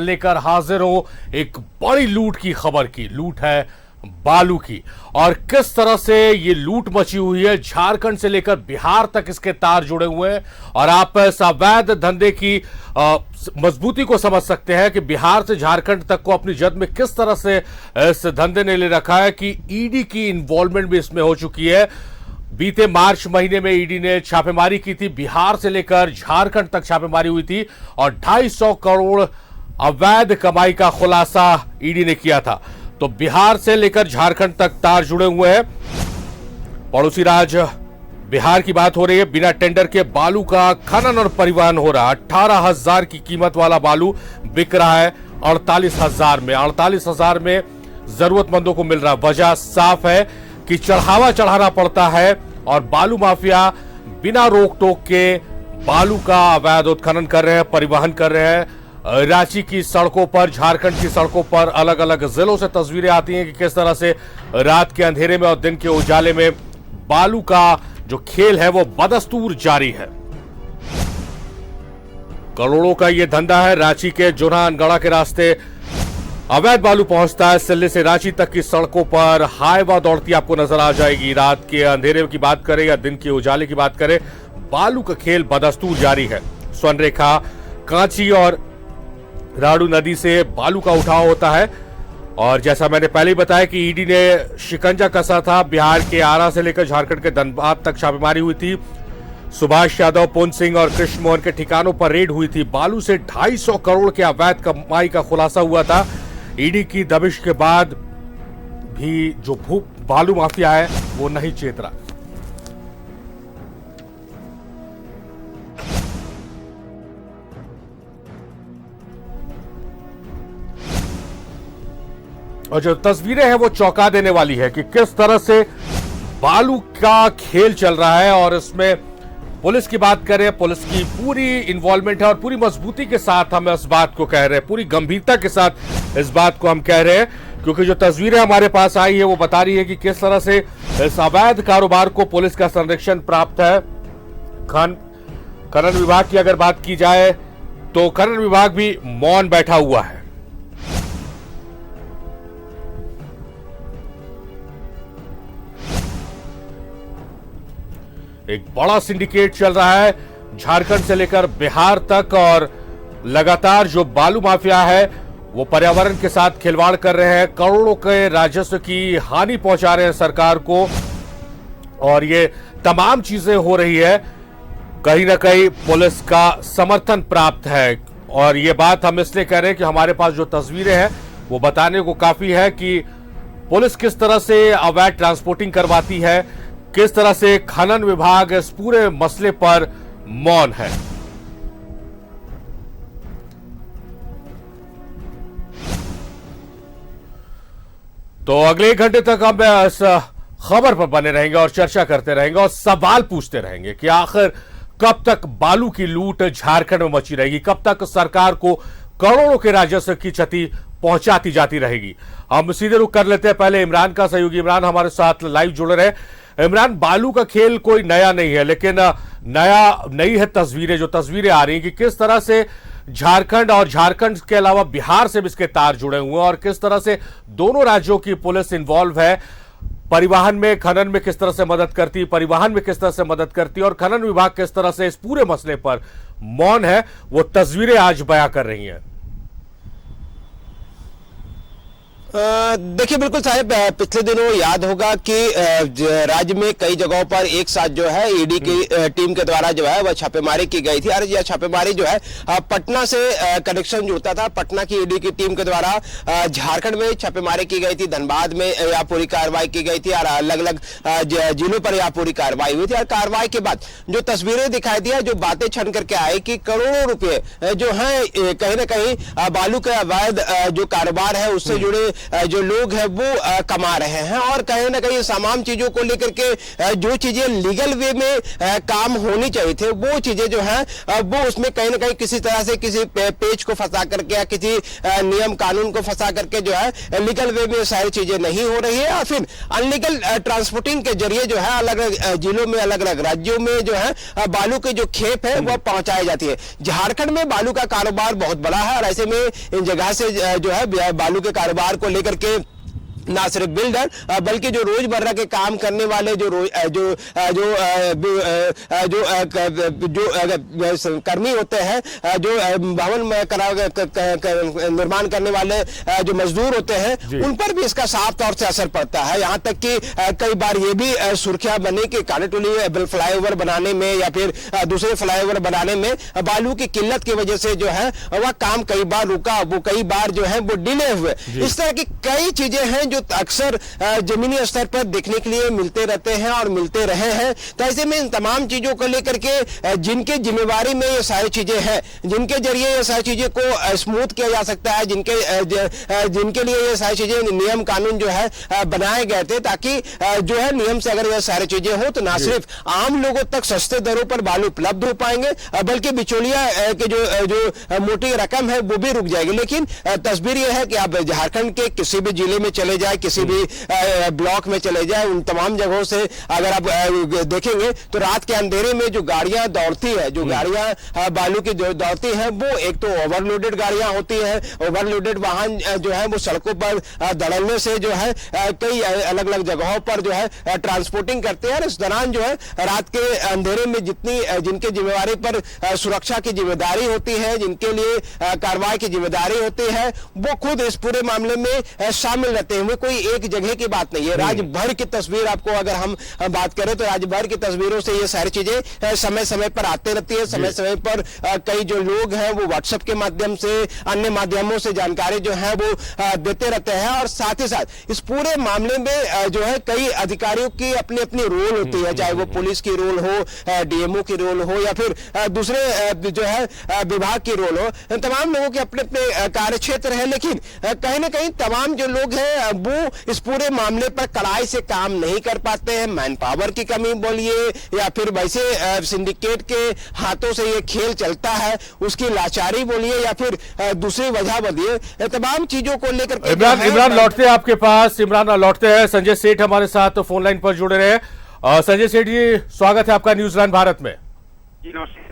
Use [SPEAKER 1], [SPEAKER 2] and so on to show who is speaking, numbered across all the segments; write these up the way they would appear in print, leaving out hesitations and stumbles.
[SPEAKER 1] लेकर हाजिर हो एक बड़ी लूट की खबर की। लूट है बालू की और किस तरह से ये लूट मची हुई है। झारखंड से लेकर बिहार तक इसके तार जुड़े हुए हैं और आप इस अवैध धंधे की मजबूती को समझ सकते हैं कि बिहार से झारखंड तक को अपनी जद में किस तरह से इस धंधे ने ले रखा है कि ईडी की इन्वॉल्वमेंट भी इसमें हो चुकी है। बीते मार्च महीने में ईडी ने छापेमारी की थी, बिहार से लेकर झारखंड तक छापेमारी हुई थी और 250 करोड़ अवैध कमाई का खुलासा ईडी ने किया था। तो बिहार से लेकर झारखंड तक तार जुड़े हुए हैं। पड़ोसी राज्य बिहार की बात हो रही है। बिना टेंडर के बालू का खनन और परिवहन हो रहा है। 18,000 की कीमत वाला बालू बिक रहा है 48,000 में। 48,000 में जरूरतमंदों को मिल रहा है। वजह साफ है कि चढ़ावा चढ़ाना पड़ता है और बालू माफिया बिना रोक टोक के बालू का अवैध उत्खनन कर रहे हैं, परिवहन कर रहे हैं। रांची की सड़कों पर, झारखंड की सड़कों पर अलग अलग जिलों से तस्वीरें आती हैं कि किस तरह से रात के अंधेरे में और दिन के उजाले में बालू का जो खेल है वो बदस्तूर जारी है। करोड़ों का ये धंधा है। रांची के जोनानगढ़ा के रास्ते अवैध बालू पहुंचता है। सिल्ले से रांची तक की सड़कों पर हाईवा दौड़ती आपको नजर आ जाएगी। रात के अंधेरे की बात करें या दिन के उजाले की बात करें, बालू का खेल बदस्तूर जारी है। स्वर्णरेखा, कांची और राड़ू नदी से बालू का उठाव होता है और जैसा मैंने पहले ही बताया कि ईडी ने शिकंजा कसा था। बिहार के आरा से लेकर झारखंड के धनबाद तक छापेमारी हुई थी। सुभाष यादव, पुन सिंह और कृष्ण मोहन के ठिकानों पर रेड हुई थी। बालू से 250 करोड़ के अवैध कमाई का खुलासा हुआ था। ईडी की दबिश के बाद भी जो बालू माफिया है वो नहीं चेत रहा। और जो तस्वीरें हैं वो चौंका देने वाली है कि किस तरह से बालू का खेल चल रहा है। और इसमें पुलिस की बात करें, पुलिस की पूरी इन्वॉल्वमेंट है और पूरी मजबूती के साथ हम इस बात को कह रहे हैं, पूरी गंभीरता के साथ इस बात को हम कह रहे हैं, क्योंकि जो तस्वीरें हमारे पास आई है वो बता रही है कि किस तरह से इस अवैध कारोबार को पुलिस का संरक्षण प्राप्त है। खनन विभाग की अगर बात की जाए तो खनन विभाग भी मौन बैठा हुआ है। एक बड़ा सिंडिकेट चल रहा है झारखंड से लेकर बिहार तक और लगातार जो बालू माफिया है वो पर्यावरण के साथ खिलवाड़ कर रहे हैं। करोड़ों के राजस्व की हानि पहुंचा रहे हैं सरकार को और ये तमाम चीजें हो रही है। कहीं ना कहीं पुलिस का समर्थन प्राप्त है और ये बात हम इसलिए कह रहे हैं कि हमारे पास जो तस्वीरें हैं वो बताने को काफी है कि पुलिस किस तरह से अवैध ट्रांसपोर्टिंग करवाती है, किस तरह से खनन विभाग इस पूरे मसले पर मौन है। तो अगले 1 घंटे तक हम इस खबर पर बने रहेंगे और चर्चा करते रहेंगे और सवाल पूछते रहेंगे कि आखिर कब तक बालू की लूट झारखंड में मची रहेगी, कब तक सरकार को करोड़ों के राजस्व की क्षति पहुंचाती जाती रहेगी। हम सीधे रुख कर लेते हैं पहले इमरान का। सहयोगी इमरान हमारे साथ लाइव जुड़ रहे हैं। इमरान, बालू का खेल कोई नया नहीं है, लेकिन नई है तस्वीरें, जो तस्वीरें आ रही हैं कि किस तरह से झारखंड और झारखंड के अलावा बिहार से भी इसके तार जुड़े हुए हैं और किस तरह से दोनों राज्यों की पुलिस इन्वॉल्व है। परिवहन में, खनन में किस तरह से मदद करती, परिवहन में किस तरह से मदद करती और खनन विभाग किस तरह से इस पूरे मसले पर मौन है, वो तस्वीरें आज बयां कर रही हैं।
[SPEAKER 2] देखिए बिल्कुल साहब, पिछले दिनों याद होगा कि राज्य में कई जगहों पर एक साथ जो है ईडी की टीम के द्वारा जो है वह छापेमारी की गई थी और यह छापेमारी जो है पटना से कनेक्शन जुड़ता था। पटना की ईडी की टीम के द्वारा झारखंड में छापेमारी की गई थी, धनबाद में यह पूरी कार्रवाई की गई थी और अलग अलग जिलों पर यह पूरी कार्रवाई हुई थी। और कार्रवाई के बाद जो तस्वीरें दिखाई दी, जो बातें छन करके आई कि करोड़ों रुपए जो है कहीं ना कहीं बालू के अवैध जो कारोबार है उससे जुड़े जो लोग हैं वो कमा रहे हैं। और कहीं ना कहीं तमाम चीजों को लेकर के जो चीजें लीगल वे में काम होनी चाहिए थे वो चीजें जो है वो उसमें कहीं ना कहीं किसी तरह से किसी पेज को फंसा करके या किसी नियम कानून को फंसा करके जो है लीगल वे में सारी चीजें नहीं हो रही है, और फिर अनलीगल ट्रांसपोर्टिंग के जरिए जो है अलग अलग जिलों में अलग अलग राज्यों में जो है बालू की जो खेप है वह पहुंचाई जाती है। झारखंड में बालू का कारोबार बहुत बड़ा है और ऐसे में इन जगह से जो है बालू के कारोबार को लेकर के ना सिर्फ बिल्डर बल्कि जो रोजमर्रा के काम करने वाले जो कर्मी होते हैं, जो भवन निर्माण करने वाले जो मजदूर होते हैं, उन पर भी इसका साफ तौर से असर पड़ता है। यहाँ तक कि कई बार ये भी सुर्खियां बनी कि कानेटोली फ्लाईओवर बनाने में या फिर दूसरे फ्लाईओवर बनाने में बालू की किल्लत की वजह से जो है वह काम कई बार रुका, वो कई बार जो है वो डिले हुए। इस तरह की कई चीजें हैं जो अक्सर जमीनी स्तर पर देखने के लिए मिलते रहते हैं और मिलते रहे हैं। तो ऐसे में इन तमाम चीजों को लेकर के जिनके जिम्मेवारी में ये सारी चीजें हैं, जिनके जरिए ये सारी चीजें को स्मूथ किया जा सकता है, जिनके लिए ये सारी चीजें नियम कानून जो है बनाए गए थे ताकि जो है नियम से अगर ये सारी चीजें हो तो ना सिर्फ आम लोगों तक सस्ते दरों पर बालू उपलब्ध हो पाएंगे बल्कि बिचौलिया के जो मोटी रकम है वो भी रुक जाएगी। लेकिन तस्वीर यह है कि आप झारखंड के किसी भी जिले में चले जाए, किसी भी ब्लॉक में चले जाए, उन तमाम जगहों से अगर आप देखेंगे तो रात के अंधेरे में जो गाड़ियां दौड़ती है, जो गाड़ियां बालू की दौड़ती हैं, वो एक तो ओवरलोडेड गाड़ियां होती हैं। ओवरलोडेड वाहन जो है वो सड़कों पर दौड़ने से जो है कई अलग अलग जगहों पर जो है ट्रांसपोर्टिंग करते हैं। इस दौरान जो है रात के अंधेरे में जिनके जिम्मेवारी पर सुरक्षा की जिम्मेदारी होती है, जिनके लिए कार्रवाई की जिम्मेदारी होती है, वो खुद इस पूरे मामले में शामिल रहते हैं। कोई एक जगह की बात नहीं है, राज्य भर की तस्वीर आपको अगर हम बात करें तो राज्य भर की तस्वीरों से ये सारी चीजें समय समय पर आते रहती है। समय समय पर कई जो लोग हैं वो व्हाट्सएप के माध्यम से, अन्य माध्यमों से जानकारी जो है वो देते रहते हैं। और साथ ही साथ इस पूरे मामले में जो है कई अधिकारियों की अपनी अपनी रोल होती है, चाहे वो पुलिस की रोल हो, डीएमओ की रोल हो या फिर दूसरे जो है विभाग की रोल हो। तमाम लोगों के अपने अपने कार्य क्षेत्र है, लेकिन कहीं ना कहीं तमाम जो लोग हैं वो इस पूरे मामले पर कड़ाई से काम नहीं कर पाते हैं। मैन पावर की कमी बोलिए या फिर वैसे सिंडिकेट के हाथों से ये खेल चलता है उसकी लाचारी बोलिए या फिर दूसरी वजह बोलिए, तमाम चीजों को लेकर
[SPEAKER 1] इमरान लौटते हैं आपके पास। इमरान लौटते हैं। संजय सेठ हमारे साथ फोन लाइन पर जुड़े रहे। संजय सेठ जी, स्वागत है आपका न्यूजीलैंड भारत में।
[SPEAKER 3] जी नमस्ते।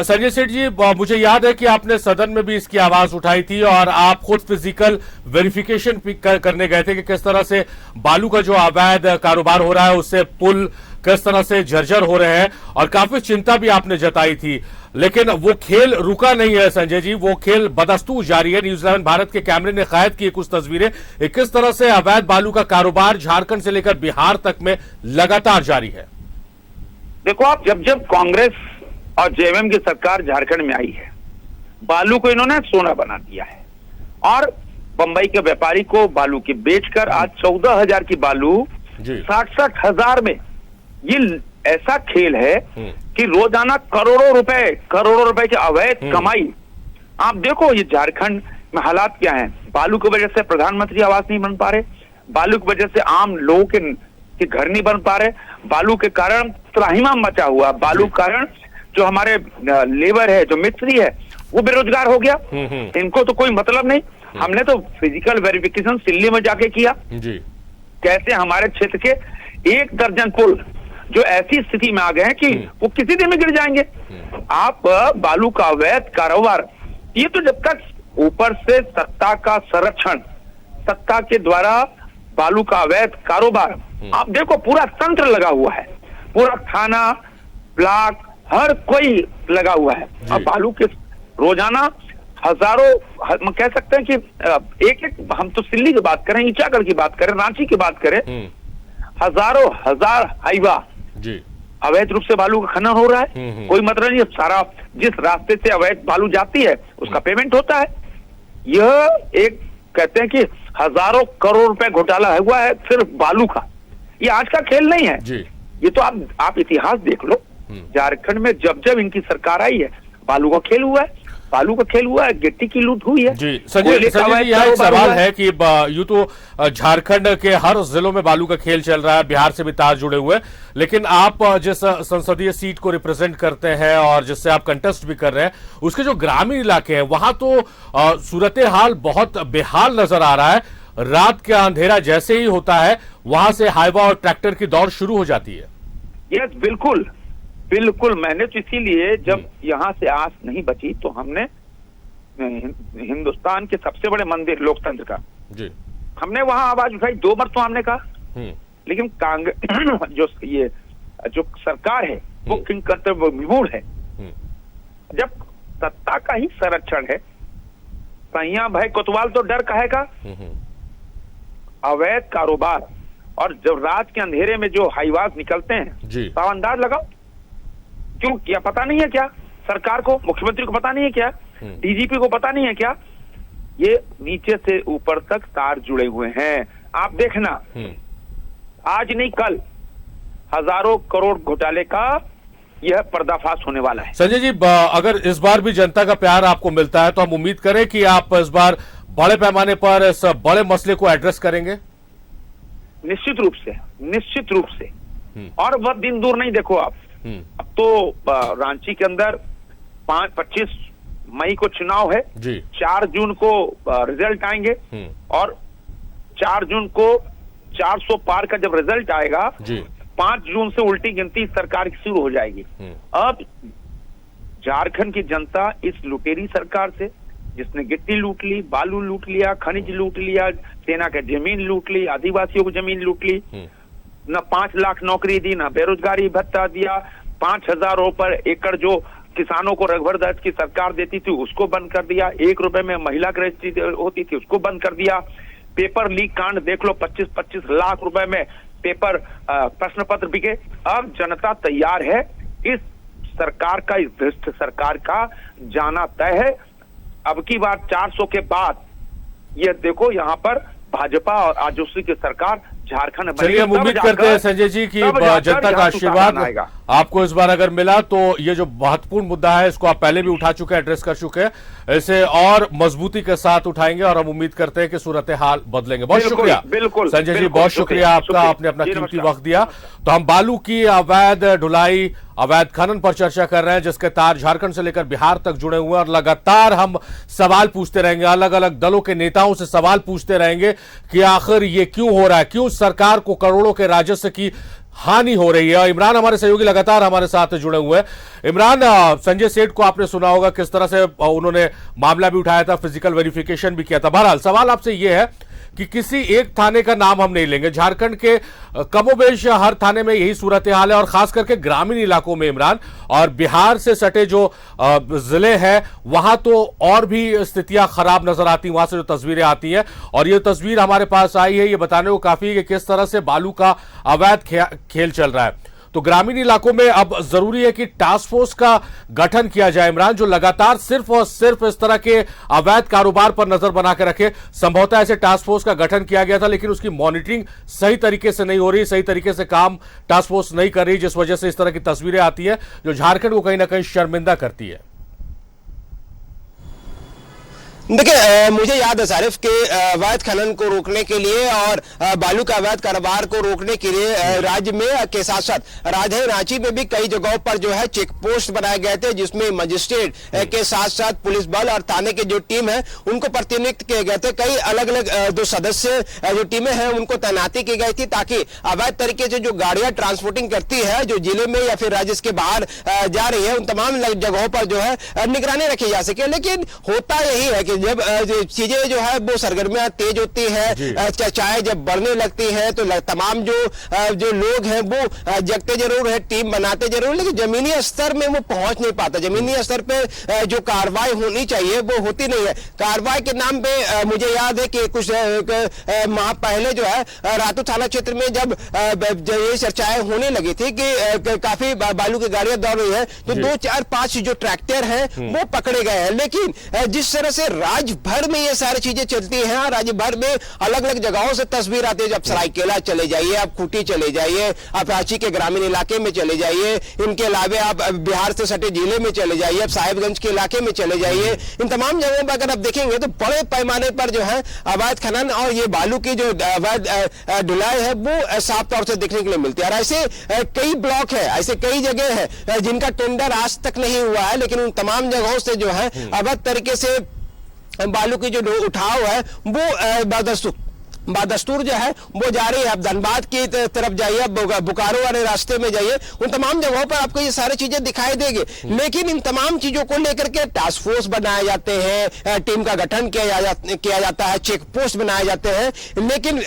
[SPEAKER 1] संजय सेठ जी, मुझे याद है कि आपने सदन में भी इसकी आवाज उठाई थी और आप खुद फिजिकल वेरिफिकेशन करने गए थे कि किस तरह से बालू का जो अवैध कारोबार हो रहा है उससे पुल किस तरह से जर्जर हो रहे हैं और काफी चिंता भी आपने जताई थी। लेकिन वो खेल रुका नहीं है संजय जी, वो खेल बदस्तूर जारी है। न्यूजीलैंड भारत के कैमरे ने कैद की कुछ तस्वीरें किस तरह से अवैध बालू का कारोबार झारखंड से लेकर बिहार तक में लगातार जारी है।
[SPEAKER 3] देखो आप, जब कांग्रेस और जेएमएम की सरकार झारखंड में आई है, बालू को इन्होंने सोना बना दिया है और बंबई के व्यापारी को बालू की बेचकर आज 14,000 की बालू 60,000 में। ये ऐसा खेल है कि रोजाना करोड़ों रुपए की अवैध कमाई। आप देखो ये झारखंड में हालात क्या हैं। बालू की वजह से प्रधानमंत्री आवास नहीं बन पा रहे, बालू की वजह से आम लोगों के घर नहीं बन पा रहे, बालू के कारण त्राहिमाम मचा हुआ, बालू के कारण जो हमारे लेबर है, जो मिस्त्री है, वो बेरोजगार हो गया। इनको तो कोई मतलब नहीं। हमने तो फिजिकल वेरिफिकेशन दिल्ली में जाके किया जी। कैसे हमारे क्षेत्र के 1 दर्जन पुल जो ऐसी स्थिति में आ गए हैं कि वो किसी दिन में गिर जाएंगे। आप बालू का अवैध कारोबार, ये तो जब तक ऊपर से सत्ता का संरक्षण, सत्ता के द्वारा बालू का अवैध कारोबार, आप देखो पूरा तंत्र लगा हुआ है, पूरा थाना ब्लॉक हर कोई लगा हुआ है। अब बालू के रोजाना हजारों, हम कह सकते हैं कि एक हम तो दिल्ली की बात करें, ईचागढ़ की बात करें, रांची की बात करें, हजारों हजार हाईवा अवैध रूप से बालू का खनन हो रहा है। कोई मतलब नहीं। सारा जिस रास्ते से अवैध बालू जाती है उसका पेमेंट होता है। यह एक कहते हैं कि हजारों करोड़ रुपए घोटाला हुआ है सिर्फ बालू का। ये आज का खेल नहीं है जी। ये तो आप इतिहास देख लो, झारखंड में जब जब इनकी सरकार आई है बालू का खेल हुआ है। बालू का खेल हुआ है, गिट्टी की लूट हुई है
[SPEAKER 1] जी। संजय जी, यहाँ एक सवाल है कि यूं तो झारखंड के हर जिलों में बालू का खेल चल रहा है, बिहार से भी तार जुड़े हुए हैं, लेकिन आप जिस संसदीय सीट को रिप्रेजेंट करते हैं और जिससे आप कंटेस्ट भी कर रहे हैं, उसके जो ग्रामीण इलाके हैं वहां तो सूरत हाल बहुत बेहाल नजर आ रहा है। रात का अंधेरा जैसे ही होता है वहां से हाईवा और ट्रैक्टर की दौड़ शुरू हो जाती है।
[SPEAKER 3] यस, बिल्कुल बिल्कुल। मैंने तो इसीलिए जब यहां से आस नहीं बची तो हमने हिंदुस्तान के सबसे बड़े मंदिर लोकतंत्र का
[SPEAKER 1] जी,
[SPEAKER 3] हमने वहां आवाज उठाई। 2 बार तो हमने कहा, लेकिन कांग्रेस जो सरकार है वो किंग कर्तव्य विमूढ़ है। जब सत्ता का ही संरक्षण है, सैया भाई कोतवाल तो डर कहेगा। अवैध कारोबार और जब रात के अंधेरे में जो हाईवाज निकलते हैं, तो अंदाज लगाओ क्यों, क्या पता नहीं है क्या सरकार को, मुख्यमंत्री को पता नहीं है क्या, डीजीपी को पता नहीं है क्या? ये नीचे से ऊपर तक तार जुड़े हुए हैं। आप देखना, आज नहीं कल हजारों करोड़ घोटाले का यह पर्दाफाश होने वाला है।
[SPEAKER 1] संजय जी, अगर इस बार भी जनता का प्यार आपको मिलता है तो हम उम्मीद करें कि आप इस बार बड़े पैमाने पर इस बड़े मसले को एड्रेस करेंगे।
[SPEAKER 3] निश्चित रूप से, निश्चित रूप से। और वह दिन दूर नहीं, देखो आप, अब तो रांची के अंदर 25 मई को चुनाव है जी। 4 जून को रिजल्ट आएंगे और 4 जून को 400 पार का जब रिजल्ट आएगा जी, 5 जून से उल्टी गिनती सरकार की शुरू हो जाएगी। अब झारखंड की जनता इस लुटेरी सरकार से, जिसने गिट्टी लूट ली, बालू लूट लिया, खनिज लूट लिया, सेना का जमीन लूट ली, आदिवासियों की जमीन लूट ली, न 5 लाख नौकरी दी, न बेरोजगारी भत्ता दिया, 5,000 रुपए एकड़ जो किसानों को रघुवर दास की सरकार देती थी उसको बंद कर दिया, 1 रुपए में महिला रजिस्ट्री होती थी उसको बंद कर दिया। पेपर लीक कांड देख लो, 25-25 लाख रुपए में पेपर प्रश्न पत्र बिके। अब जनता तैयार है इस सरकार का, इस भ्रष्ट सरकार का जाना तय है। अब की बार 400 के बाद ये देखो यहाँ पर भाजपा और आजोसी की सरकार झारखंड में।
[SPEAKER 1] चलिए, हम उम्मीद करते हैं संजय जी की जनता का आशीर्वाद आपको इस बार अगर मिला तो ये जो महत्वपूर्ण मुद्दा है इसको आप पहले भी उठा चुके हैं, एड्रेस कर चुके हैं, इसे और मजबूती के साथ उठाएंगे और हम उम्मीद करते हैं कि सूरत हाल बदलेंगे। बहुत शुक्रिया संजय जी, बहुत शुक्रिया आपका, आपने अपना कीमती वक्त दिया। तो हम बालू की अवैध ढुलाई, अवैध खनन पर चर्चा कर रहे हैं जिसके तार झारखंड से लेकर बिहार तक जुड़े हुए हैं और लगातार हम सवाल पूछते रहेंगे, अलग अलग दलों के नेताओं से सवाल पूछते रहेंगे कि आखिर ये क्यों हो रहा है, क्यों सरकार को करोड़ों के राजस्व की हानि हो रही है। इमरान हमारे सहयोगी लगातार हमारे साथ जुड़े हुए हैं। इमरान, संजय सेठ को आपने सुना होगा किस तरह से उन्होंने मामला भी उठाया था, फिजिकल वेरिफिकेशन भी किया था। बहरहाल सवाल आपसे यह है कि किसी एक थाने का नाम हम नहीं लेंगे, झारखंड के कमोबेश हर थाने में यही सूरत हाल है और खास करके ग्रामीण इलाकों में इमरान, और बिहार से सटे जो जिले हैं वहां तो और भी स्थितियां खराब नजर आती हैं, वहां से जो तस्वीरें आती हैं और ये तस्वीर हमारे पास आई है, ये बताने को काफी है कि किस तरह से बालू का अवैध खेल चल रहा है। तो ग्रामीण इलाकों में अब जरूरी है कि टास्क फोर्स का गठन किया जाए इमरान, जो लगातार सिर्फ और सिर्फ इस तरह के अवैध कारोबार पर नजर बना के रखे। संभवतः ऐसे टास्क फोर्स का गठन किया गया था लेकिन उसकी मॉनिटरिंग सही तरीके से नहीं हो रही, सही तरीके से काम टास्क फोर्स नहीं कर रही, जिस वजह से इस तरह की तस्वीरें आती है जो झारखंड को कहीं ना कहीं शर्मिंदा करती है।
[SPEAKER 2] देखिए, मुझे याद है सारिफ के अवैध खनन को रोकने के लिए और बालू का अवैध कारोबार को रोकने के लिए राज्य में के साथ साथ राजधानी रांची में भी कई जगहों पर जो है चेक पोस्ट बनाए गए थे, जिसमें मजिस्ट्रेट के साथ साथ पुलिस बल और थाने की जो टीम है उनको प्रतिनियुक्त किए गए थे। कई अलग अलग जो सदस्य जो टीमें हैं उनको तैनाती की गई थी ताकि अवैध तरीके से जो गाड़ियां ट्रांसपोर्टिंग करती है, जो जिले में या फिर राज्य के बाहर जा रही है, उन तमाम जगहों पर जो है निगरानी रखी जा सके। लेकिन होता यही है कि जब चीजें जो है वो सरगर्मियां तेज होती है, चाहे जब बढ़ने लगती है तो तमाम जो लोग हैं वो जगते जरूर है, टीम बनाते जरूर, लेकिन जमीनी स्तर में वो पहुंच नहीं पाता। जमीनी स्तर पे जो कार्रवाई होनी चाहिए वो होती नहीं है। कार्रवाई के नाम पे मुझे याद है कि कुछ माह पहले जो है रातू थाना क्षेत्र में जब ये चर्चाएं होने लगी थी कि काफी बालू की गाड़ियां दौड़ रही है तो 2, 4, 5 जो ट्रैक्टर हैं वो पकड़े गए हैं। लेकिन जिस तरह से राज्य भर में ये सारी चीजें चलती हैं। राज्य भर में अलग अलग जगहों से तस्वीर आती है। जब सरायकेला चले जाइए, आप खूंटी चले जाइए, आप रांची के ग्रामीण इलाके में चले जाइए, इनके अलावा आप बिहार से सटे जिले में चले जाइए, आप साहिबगंज के इलाके में चले जाइए, इन तमाम जगहों पर अगर आप देखेंगे तो बड़े पैमाने पर जो है अवैध खनन और ये बालू की जो अवैध ढुलाई है वो साफ तौर से देखने के लिए मिलती है। और ऐसे कई ब्लॉक है, ऐसे कई जगह है जिनका टेंडर आज तक नहीं हुआ है, लेकिन उन तमाम जगहों से जो है अवैध तरीके से बालू की जो उठाव है वो बदस्तूर जो है वो जारी है। अब धनबाद की तरफ जाइए, बोकारो वाले रास्ते में जाइए, उन तमाम जगहों पर आपको ये सारी चीजें दिखाई देगी। लेकिन इन तमाम चीजों को लेकर के टास्क फोर्स बनाए जाते हैं, टीम का गठन किया जाता है, चेक पोस्ट बनाए जाते हैं, लेकिन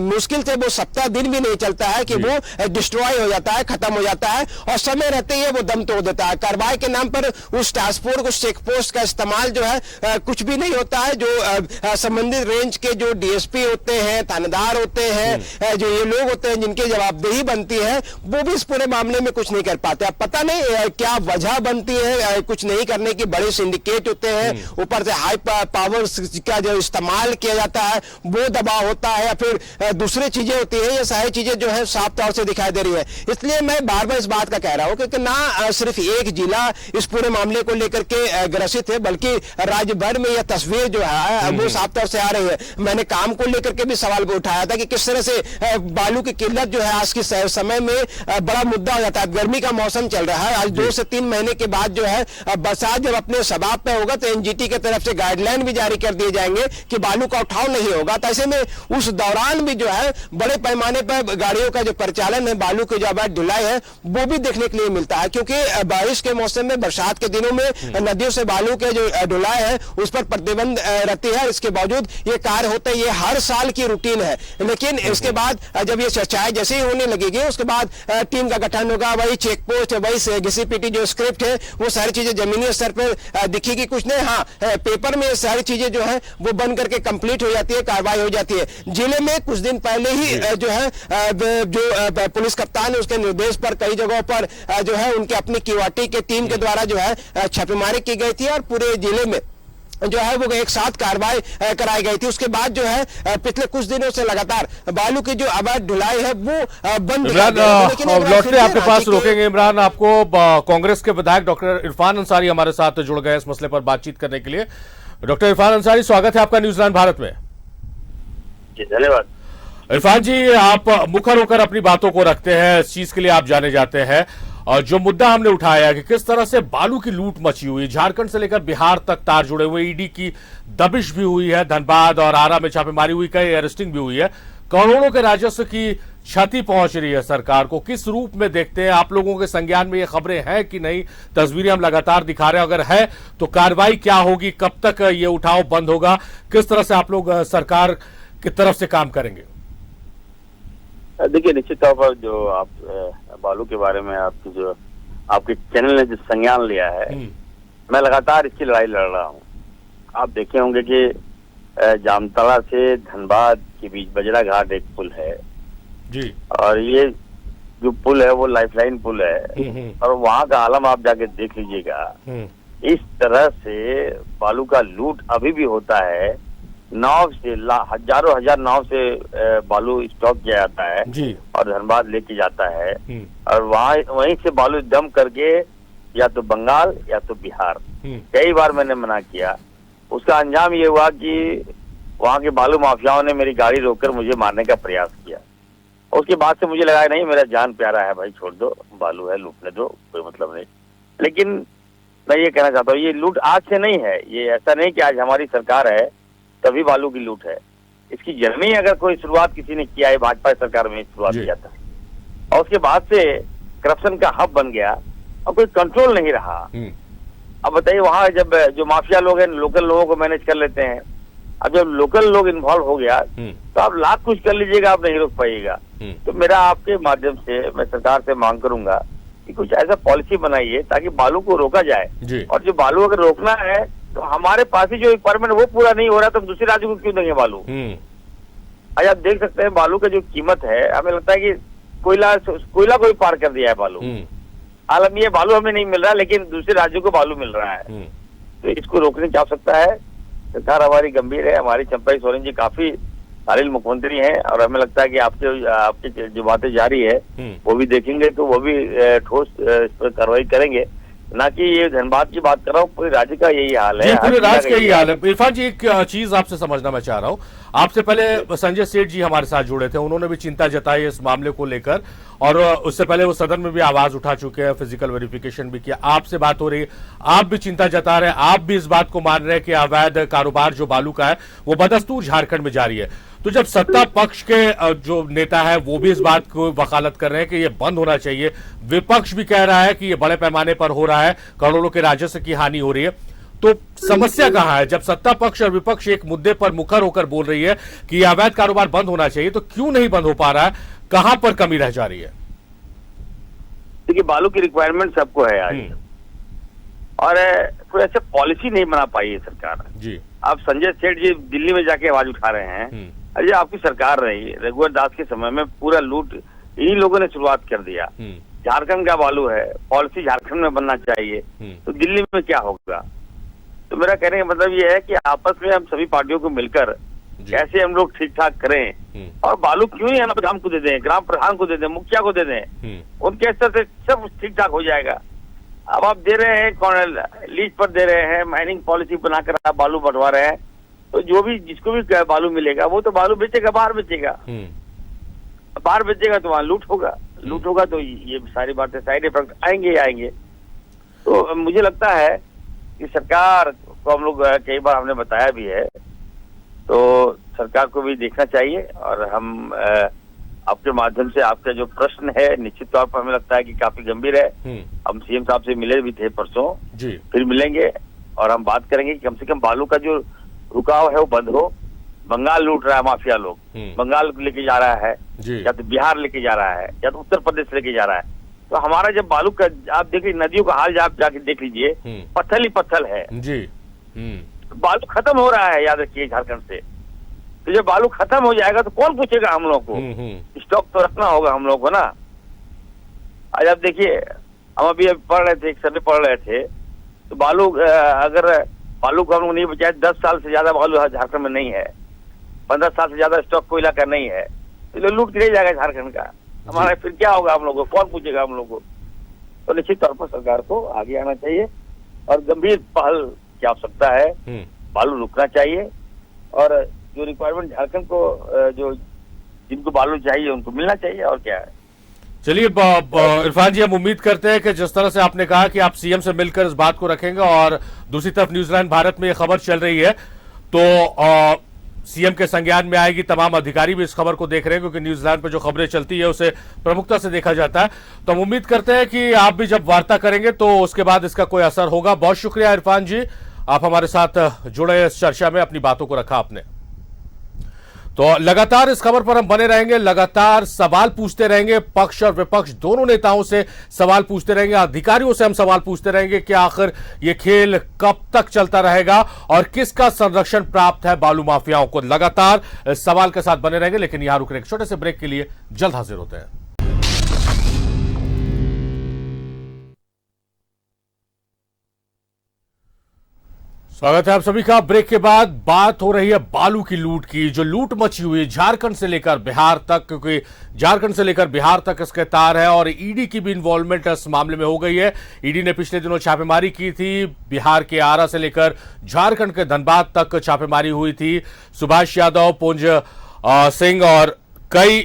[SPEAKER 2] मुश्किल से वो सप्ताह दिन भी नहीं चलता है कि वो डिस्ट्रॉय हो जाता है, खत्म हो जाता है और समय रहते ही वो दम तोड़ देता है। कार्रवाई के नाम पर उस टास्क फोर्स, उस चेक पोस्ट का इस्तेमाल जो है कुछ भी नहीं होता है। जो संबंधित रेंज के जो डीएसपी होते हैं, थानेदार होते हैं, जो ये लोग होते हैं जिनकी जवाबदेही बनती है, वो भी इस पूरे मामले में कुछ नहीं कर पाते। अब पता नहीं क्या वजह बनती है कुछ नहीं करने की। बड़े सिंडिकेट होते हैं, ऊपर से हाई पावर का जो इस्तेमाल किया जाता है वो दबाव होता है, या फिर दूसरी चीजें होती है। ये सारी चीजें जो है साफ तौर से दिखाई दे रही है। इसलिए मैं बार बार इस बात का कह रहा हूं कि ना सिर्फ एक जिला इस पूरे मामले को लेकर के ग्रसित है, बल्कि राज्य भर में यह तस्वीर जो है वो साफ तौर से आ रही है। मैंने काम को लेकर के भी सवाल को उठाया था कि किस तरह से बालू की किल्लत जो है आज के समय में बड़ा मुद्दा हो जाता है। गर्मी का मौसम चल रहा है, आज 2 से 3 महीने के बाद जो है बरसात जब अपने शबाब पे होगा तो एनजीटी की तरफ से गाइडलाइन भी जारी कर दिए जाएंगे कि बालू का उठाव नहीं होगा। तो ऐसे में उस दौरान भी जो है बड़े पैमाने पर गाड़ियों का जो परिचालन है, बालू की जो अवैध ढुलाई है वो भी देखने के लिए मिलता है, क्योंकि बारिश के मौसम में, बरसात के दिनों में नदियों से बालू के जो ढुलाई है उस पर प्रतिबंध रहती है। इसके बावजूद ये कार्य होते हैं, ये हर साल की रूटीन है। लेकिन इसके बाद जब ये चर्चाएं जैसे ही होने लगेगी, उसके बाद टीम का गठन होगा, वही चेक पोस्ट, वही घिसी-पिटी जो स्क्रिप्ट है वो सारी चीजें जमीनी स्तर पर दिखेगी। कुछ नहीं, हाँ पेपर में ये सारी चीजें जो है वो बन करके कंप्लीट हो जाती है, कार्रवाई हो जाती है। जिले में कुछ दिन पहले ही जो है जो पुलिस कप्तान है उसके निर्देश पर कई जगहों पर जो है उनके अपनी किवाटी के टीम के द्वारा जो है छापेमारी की गई थी और पूरे जिले में जो है वो एक साथ कार्रवाई कराई गई थी। उसके बाद जो है पिछले कुछ दिनों से लगातार बालू की जो अवैध ढुलाई है वो बंद।
[SPEAKER 1] लौटते आपके पास रोकेंगे इमरान, आपको कांग्रेस के विधायक डॉक्टर इरफान अंसारी हमारे साथ जुड़ गए इस मसले पर बातचीत करने के लिए। डॉक्टर इरफान अंसारी, स्वागत है आपका न्यूजीलैंड भारत में।
[SPEAKER 4] जी धन्यवाद।
[SPEAKER 1] इरफान जी, आप मुखर होकर अपनी बातों को रखते हैं, इस चीज के लिए आप जाने जाते हैं। और जो मुद्दा हमने उठाया है कि किस तरह से बालू की लूट मची हुई, झारखंड से लेकर बिहार तक तार जुड़े हुए, ईडी की दबिश भी हुई है, धनबाद और आरा में छापेमारी हुई, कई अरेस्टिंग भी हुई है, करोड़ों के राजस्व की क्षति पहुंच रही है सरकार को। किस रूप में देखते हैं आप? लोगों के संज्ञान में ये खबरें हैं कि नहीं? तस्वीरें हम लगातार दिखा रहे हैं, अगर है तो कार्रवाई क्या होगी, कब तक ये उठाव बंद होगा, किस तरह से आप लोग सरकार की तरफ से काम करेंगे?
[SPEAKER 4] देखिए, निश्चित तौर पर जो आप बालू के बारे में आपके चैनल ने जो संज्ञान लिया है, मैं लगातार इसकी लड़ाई लड़ रहा हूँ। आप देखे होंगे कि जामताड़ा से धनबाद के बीच बजरा घाट एक पुल है
[SPEAKER 1] जी, और
[SPEAKER 4] ये जो पुल है वो लाइफलाइन पुल है, और वहाँ का आलम आप जाके देख लीजिएगा। इस तरह से बालू का लूट अभी भी होता है। नाव से हजारों हजार नाव से बालू स्टॉक किया जाता है
[SPEAKER 1] जी,
[SPEAKER 4] और धनबाद लेके जाता है, और वहीं से बालू डंप करके या तो बंगाल या तो बिहार। कई बार मैंने मना किया, उसका अंजाम ये हुआ कि वहाँ के बालू माफियाओं ने मेरी गाड़ी रोककर मुझे मारने का प्रयास किया। उसके बाद से मुझे लगा नहीं, मेरा जान प्यारा है भाई, छोड़ दो, बालू है, लूटने दो, कोई मतलब नहीं। लेकिन मैं ये कहना चाहता हूँ, ये लूट आज से नहीं है। ये ऐसा नहीं कि आज हमारी सरकार है तभी बालू की लूट है। इसकी जर्नी अगर कोई शुरुआत किसी ने किया है, भाजपा सरकार में शुरुआत किया था, और उसके बाद से करप्शन का हब बन गया और कोई कंट्रोल नहीं रहा। अब बताइए, वहाँ जब जो माफिया लोग हैं लोकल लोगों को मैनेज कर लेते हैं, अब जब लोकल लोग इन्वॉल्व हो गया तो आप लाख कुछ कर लीजिएगा, आप नहीं रोक पाइएगा। तो मेरा आपके माध्यम से मैं सरकार से मांग करूंगा कि कुछ ऐसा पॉलिसी बनाइए ताकि बालू को रोका जाए। और जो बालू अगर रोकना है तो हमारे पास ही जो रिक्वायरमेंट वो पूरा नहीं हो रहा तो हम दूसरे राज्य को क्यों देंगे बालू? आज आप देख सकते हैं बालू का जो कीमत है, हमें लगता है कि कोयला को भी पार कर दिया है बालू। आलम ये बालू हमें नहीं मिल रहा, लेकिन दूसरे राज्यों को बालू मिल रहा है। तो इसको रोकने की आवश्यकता है। सरकार हमारी गंभीर है। हमारी चंपा सोरेन जी काफी शालीन मुख्यमंत्री हैं और हमें लगता है कि आपके जो बातें जारी है वो भी देखेंगे तो वो भी ठोस इस पर कार्रवाई करेंगे, ना कि ये धनबाद की बात कर रहा हूँ, पूरे राज्य का यही हाल है।
[SPEAKER 1] पूरे राज्य का यही हाल है। इरफान जी, एक चीज आपसे समझना मैं चाह रहा हूँ, आपसे पहले संजय सेठ जी हमारे साथ जुड़े थे, उन्होंने भी चिंता जताई इस मामले को लेकर और उससे पहले वो सदन में भी आवाज उठा चुके हैं, फिजिकल वेरिफिकेशन भी किया। आपसे बात हो रही है, आप भी चिंता जता रहे हैं, आप भी इस बात को मान रहे हैं कि अवैध कारोबार जो बालू का है वो बदस्तूर झारखंड में जारी है। तो जब सत्ता पक्ष के जो नेता है वो भी इस बात को वकालत कर रहे हैं कि ये बंद होना चाहिए, विपक्ष भी कह रहा है कि ये बड़े पैमाने पर हो रहा है, करोड़ों के राजस्व की हानि हो रही है, तो समस्या कहां है? जब सत्ता पक्ष और विपक्ष एक मुद्दे पर मुखर होकर बोल रही है कि ये अवैध कारोबार बंद होना चाहिए, तो क्यों नहीं बंद हो पा रहा है? कहां पर कमी रह जा रही है?
[SPEAKER 4] देखिए, बालू की रिक्वायरमेंट सबको है आज और कोई ऐसे पॉलिसी नहीं बना पाई है सरकार
[SPEAKER 1] जी।
[SPEAKER 4] अब संजय सेठ जी दिल्ली में जाके आवाज उठा रहे हैं, अरे आपकी सरकार रही, रघुवर दास के समय में पूरा लूट इन्हीं लोगों ने शुरुआत कर दिया। झारखंड का बालू है, पॉलिसी झारखंड में बनना चाहिए, तो दिल्ली में क्या होगा? तो मेरा कहने का मतलब ये है कि आपस में हम सभी पार्टियों को मिलकर कैसे हम लोग ठीक ठाक करें और बालू क्यों ही ग्राम को दे दें, ग्राम प्रधान को दे दें, मुखिया को दे दें, उनके स्तर से सब ठीक ठाक हो जाएगा। अब आप दे रहे हैं लीज पर दे रहे हैं, माइनिंग पॉलिसी बनाकर आप बालू बढ़वा रहे हैं, तो जो भी जिसको भी बालू मिलेगा वो तो बालू बेचेगा, बाहर बेचेगा, बाहर बेचेगा तो वहां लूट होगा तो ये सारी बातें साइड इफेक्ट आएंगे। तो मुझे लगता है कि सरकार को हम लोग कई बार हमने बताया भी है, तो सरकार को भी देखना चाहिए और हम आपके माध्यम से आपका जो प्रश्न है निश्चित तौर पर हमें लगता है कि काफी गंभीर है। हम सीएम साहब से मिले भी थे परसों जी, फिर मिलेंगे और हम बात करेंगे कि कम से कम बालू का जो रुकाव है वो बंद हो। बंगाल लूट रहा है माफिया लोग, बंगाल लेके जा रहा है या तो बिहार लेके जा रहा है या तो उत्तर प्रदेश लेके जा रहा है। तो हमारा जब बालू का आप देखिए नदियों का हाल आप जाके देख लीजिए, पत्थल ही पत्थल है जी। बालू खत्म हो रहा है, याद रखिए झारखंड से। तो जब बालू खत्म हो जाएगा तो कौन पूछेगा हम लोग को? स्टॉक तो रखना होगा हम लोग को ना। आज आप देखिए, हम अभी पढ़ रहे थे, एक सर्वे पढ़ रहे थे, तो बालू अगर बालू को हम लोग नहीं बचाए, 10 साल से ज्यादा बालू झारखंड में नहीं है, 15 साल से ज्यादा स्टॉक कोयला का नहीं है, तो लूट के जाएगा झारखंड का हमारा, फिर क्या होगा हम लोग को? कौन पूछेगा हम लोग को? तो निश्चित तौर पर सरकार को आगे आना चाहिए और गंभीर पहल की आवश्यकता है। बालू रुकना चाहिए और जो रिक्वायरमेंट झारखंड को जो जिनको बालू चाहिए उनको मिलना चाहिए, और क्या है।
[SPEAKER 1] चलिए इरफान जी, हम उम्मीद करते हैं कि जिस तरह से आपने कहा कि आप सीएम से मिलकर इस बात को रखेंगे और दूसरी तरफ न्यूजीलैंड भारत में ये खबर चल रही है तो सीएम के संज्ञान में आएगी, तमाम अधिकारी भी इस खबर को देख रहे हैं क्योंकि न्यूजीलैंड पे जो खबरें चलती है उसे प्रमुखता से देखा जाता है। तो हम उम्मीद करते हैं कि आप भी जब वार्ता करेंगे तो उसके बाद इसका कोई असर होगा। बहुत शुक्रिया इरफान जी, आप हमारे साथ जुड़े इस चर्चा में, अपनी बातों को रखा आपने। तो लगातार इस खबर पर हम बने रहेंगे, लगातार सवाल पूछते रहेंगे, पक्ष और विपक्ष दोनों नेताओं से सवाल पूछते रहेंगे, अधिकारियों से हम सवाल पूछते रहेंगे कि आखिर ये खेल कब तक चलता रहेगा और किसका संरक्षण प्राप्त है बालू माफियाओं को। लगातार इस सवाल के साथ बने रहेंगे, लेकिन यहां रुक रहे एक छोटे से ब्रेक के लिए, जल्द हाजिर होते हैं। स्वागत है आप सभी का। ब्रेक के बाद बात हो रही है बालू की लूट की, जो लूट मची हुई झारखंड से लेकर बिहार तक, क्योंकि झारखंड से लेकर बिहार तक इसके तार है और ईडी की भी इन्वॉल्वमेंट इस मामले में हो गई है। ईडी ने पिछले दिनों छापेमारी की थी, बिहार के आरा से लेकर झारखंड के धनबाद तक छापेमारी हुई थी। सुभाष यादव, पुंज सिंह और कई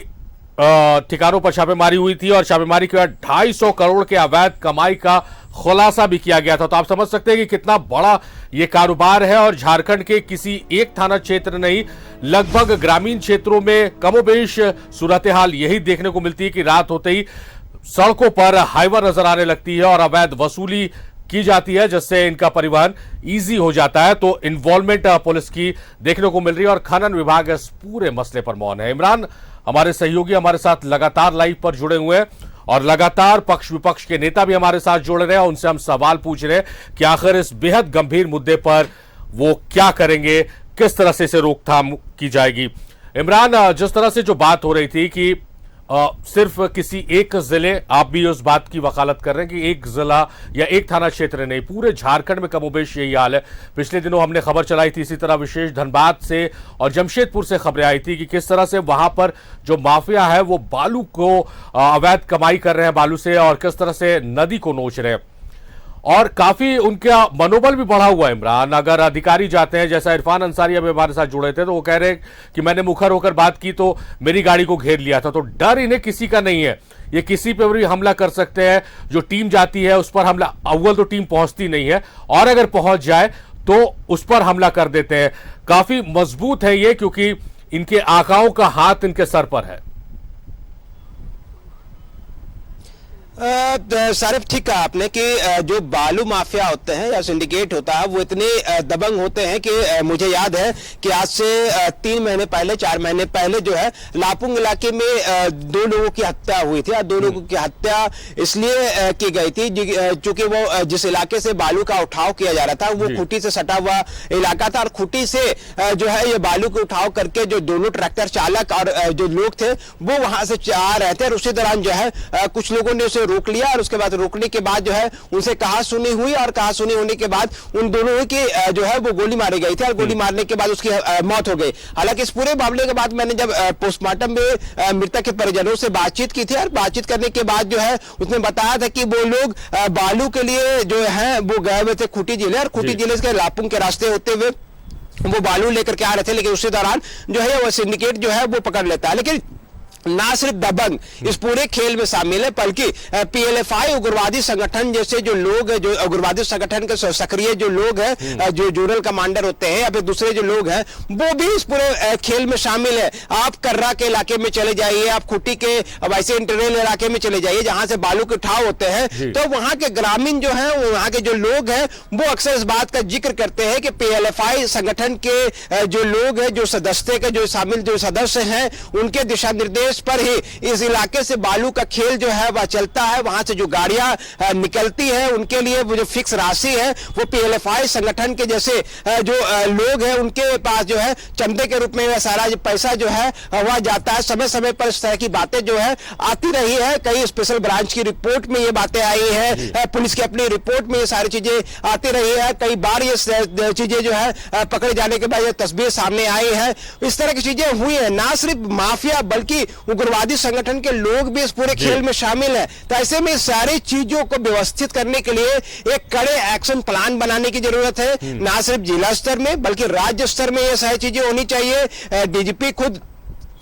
[SPEAKER 1] ठिकानों पर छापेमारी हुई थी और छापेमारी के बाद 250 करोड़ के अवैध कमाई का खुलासा भी किया गया था। तो आप समझ सकते हैं कि कितना बड़ा ये कारोबार है और झारखंड के किसी एक थाना क्षेत्र नहीं, लगभग ग्रामीण क्षेत्रों में कमोबेश सूरत हाल यही देखने को मिलती है कि रात होते ही सड़कों पर हाईवा नजर आने लगती है और अवैध वसूली की जाती है, जिससे इनका परिवहन इजी हो जाता है। तो इन्वॉल्वमेंट पुलिस की देखने को मिल रही है और खनन विभाग इस पूरे मसले पर मौन है। इमरान हमारे सहयोगी हमारे साथ लगातार लाइव पर जुड़े हुए हैं और लगातार पक्ष विपक्ष के नेता भी हमारे साथ जुड़ रहे हैं, उनसे हम सवाल पूछ रहे हैं कि आखिर इस बेहद गंभीर मुद्दे पर वो क्या करेंगे, किस तरह से इसे रोकथाम की जाएगी। इमरान, जिस तरह से जो बात हो रही थी कि सिर्फ किसी एक जिले, आप भी उस बात की वकालत कर रहे हैं कि एक जिला या एक थाना क्षेत्र नहीं, पूरे झारखंड में कमोबेश यही हाल है। पिछले दिनों हमने खबर चलाई थी इसी तरह विशेष धनबाद से और जमशेदपुर से खबरें आई थी कि किस तरह से वहां पर जो माफिया है वो बालू को अवैध कमाई कर रहे हैं बालू से, और किस तरह से नदी को नोच रहे हैं, और काफी उनका मनोबल भी बढ़ा हुआ है। इमरान, अगर अधिकारी जाते हैं, जैसा इरफान अंसारी अभी हमारे साथ जुड़े थे, तो वो कह रहे हैं कि मैंने मुखर होकर बात की तो मेरी गाड़ी को घेर लिया था, तो डर इन्हें किसी का नहीं है, ये किसी पे भी हमला कर सकते हैं। जो टीम जाती है उस पर हमला, अव्वल तो टीम पहुंचती नहीं है, और अगर पहुंच जाए तो उस पर हमला कर देते हैं। काफी मजबूत है ये, क्योंकि इनके आकाओं का हाथ इनके सर पर है।
[SPEAKER 2] सारिफ, ठीक कहा आपने कि जो बालू माफिया होते हैं या सिंडिकेट होता है वो इतने दबंग होते हैं कि मुझे याद है कि आज से 3 महीने पहले, 4 महीने पहले जो है लापुंग इलाके में 2 लोगों की हत्या हुई थी। 2 लोगों की हत्या इसलिए की गई थी क्योंकि वो जिस इलाके से बालू का उठाव किया जा रहा था वो खूंटी से सटा हुआ इलाका था, और खूंटी से जो है ये बालू को उठाव करके जो दोनों ट्रैक्टर चालक और जो लोग थे वो वहां से आ रहे थे, और उसी दौरान जो है कुछ लोगों ने उसे रोक लिया, और उसके बाद रोकने के बाद जो है उनसे कहा सुनी हुई, और कहा सुनी होने के बाद उन दोनों की जो है वो गोली मारी गई थी, और गोली मारने के बाद उसकी मौत हो गई। हालांकि इस पूरे मामले के बाद मैंने जब पोस्टमार्टम में मृतक के परिजनों से बातचीत की थी, और बातचीत करने के बाद जो है उसने बताया था कि वो लोग बालू के लिए जो है वो गए हुए थे खूंटी जिले, और खूंटी जिले के लापुंग के रास्ते होते हुए वो बालू लेकर के आ रहे थे, लेकिन उसी दौरान जो है वो सिंडिकेट जो है वो पकड़ लेता है। लेकिन ना सिर्फ दबंग इस पूरे खेल में शामिल है, बल्कि पीएलएफआई उग्रवादी संगठन जैसे जो लोग हैं, जो उग्रवादी संगठन के सक्रिय जो लोग हैं, जो जोनल कमांडर होते हैं या फिर दूसरे जो लोग हैं, वो भी इस पूरे खेल में शामिल है। आप कर्रा के इलाके में चले जाइए, आप खूंटी के वैसे इंटरनल इलाके में चले जाइए जहां से बालू के उठाव होते हैं, तो वहां के ग्रामीण जो है, वहां के जो लोग हैं वो अक्सर इस बात का जिक्र करते हैं कि पीएलएफआई संगठन के जो लोग हैं, जो सदस्य के जो शामिल जो सदस्य हैं, उनके दिशा निर्देश पर ही इस इलाके से बालू का खेल जो है वह चलता है। वहां से जो गाड़ियां निकलती है उनके लिए वो जो फिक्स राशि है वो पीएलएफआई संगठन के जैसे जो लोग हैं उनके पास जो है चंदे के रूप में सारा जो पैसा जो है वह जाता है। समय समय पर इस तरह की बातें जो है आती रही है, कई स्पेशल ब्रांच की रिपोर्ट में ये बातें आई है, पुलिस की अपनी रिपोर्ट में ये सारी चीजें आती रही है, कई बार ये चीजें जो है पकड़े जाने के बाद ये तस्वीर सामने आई है। इस तरह की चीजें हुई है, ना सिर्फ माफिया बल्कि उग्रवादी संगठन के लोग भी इस पूरे खेल में शामिल है। तो ऐसे में सारी चीजों को व्यवस्थित करने के लिए एक कड़े एक्शन प्लान बनाने की जरूरत है, ना सिर्फ जिला स्तर में बल्कि राज्य स्तर में ये सारी चीजें होनी चाहिए। डीजीपी खुद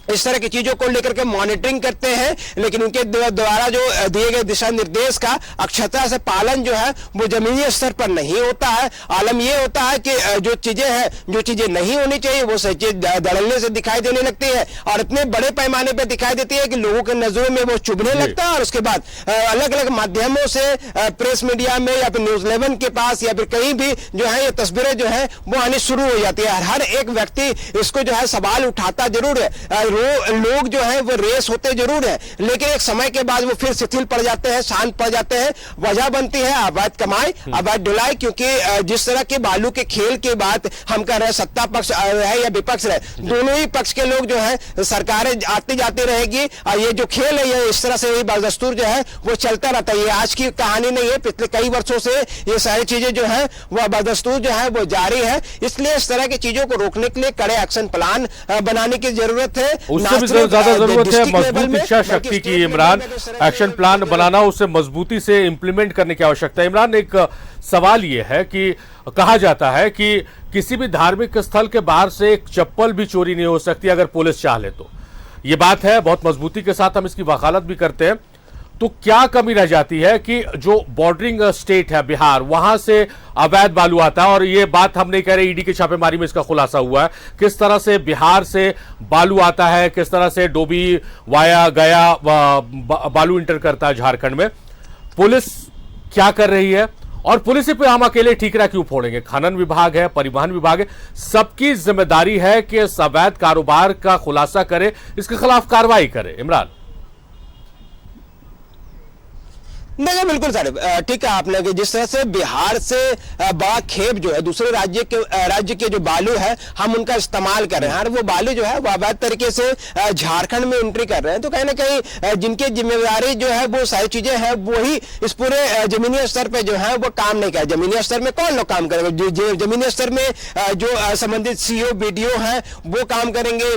[SPEAKER 2] इस तरह की चीजों को लेकर के मॉनिटरिंग करते हैं, लेकिन उनके द्वारा जो दिए गए दिशा निर्देश का अक्षरता से पालन जो है वो जमीनी स्तर पर नहीं होता है। आलम ये होता है कि जो चीजें हैं, जो चीजें नहीं होनी चाहिए वो दड़लने से दिखाई देने लगती है, और इतने बड़े पैमाने पर दिखाई देती है कि लोगों के नजरों में वो चुभने लगता है, और उसके बाद अलग अलग माध्यमों से प्रेस मीडिया में या फिर न्यूज 11 के पास या फिर कहीं भी जो है ये तस्वीरें जो है वो आनी शुरू हो जाती है। हर एक व्यक्ति इसको जो है सवाल उठाता जरूर है, लोग जो है वो रेस होते जरूर है, लेकिन एक समय के बाद वो फिर शिथिल पड़ जाते हैं, शांत पड़ जाते हैं। वजह बनती है अवैध कमाई, अवैध ढुलाई, क्योंकि जिस तरह के बालू के खेल की बात हम कर रहे हैं, सत्ता पक्ष है या विपक्ष है, दोनों ही पक्ष के लोग जो है सरकारें आती जाती रहेगी, और ये जो खेल है ये इस तरह से बदस्तूर जो है वो चलता रहता है। ये आज की कहानी नहीं है, पिछले कई वर्षों से ये सारी चीजें जो है वह बदस्तूर जो है वो जारी है। इसलिए इस तरह की चीजों को रोकने के लिए कड़े एक्शन प्लान बनाने की जरूरत है।
[SPEAKER 1] उससे भी ज्यादा जरूरत है मजबूत इच्छा शक्ति की। इमरान, एक्शन प्लान बनाना, उसे मजबूती से इंप्लीमेंट करने की आवश्यकता है। इमरान, एक सवाल यह है कि कहा जाता है कि किसी भी धार्मिक स्थल के बाहर से एक चप्पल भी चोरी नहीं हो सकती अगर पुलिस चाह ले तो। यह बात है, बहुत मजबूती के साथ हम इसकी वकालत भी करते हैं। तो क्या कमी रह जाती है कि जो बॉर्डरिंग स्टेट है बिहार, वहां से अवैध बालू आता है, और ये बात हम नहीं कह रहे, ईडी की छापेमारी में इसका खुलासा हुआ है, किस तरह से बिहार से बालू आता है, किस तरह से डोबी वाया गया बालू इंटर करता है झारखंड में। पुलिस क्या कर रही है, और पुलिस पे हम अकेले ठीकरा क्यों फोड़ेंगे? खनन विभाग है, परिवहन विभाग है, सबकी जिम्मेदारी है कि इस अवैध कारोबार का खुलासा करे, इसके खिलाफ कार्रवाई करे। इमरान,
[SPEAKER 2] नहीं बिल्कुल सर, ठीक है आपने कि जिस तरह से बिहार से बड़ा खेप जो है दूसरे राज्य के जो बालू है हम उनका इस्तेमाल कर रहे हैं और वो बालू जो है वो अवैध तरीके से झारखंड में एंट्री कर रहे हैं, तो कहीं ना कहीं जिनकी जिम्मेदारी जो है वो सारी चीजें हैं वही इस पूरे जमीनी स्तर पे जो है वो काम नहीं कर। जमीनी स्तर में कौन लोग काम करेंगे? जमीनी स्तर में जो संबंधित सीओ बीडीओ हैं वो काम करेंगे,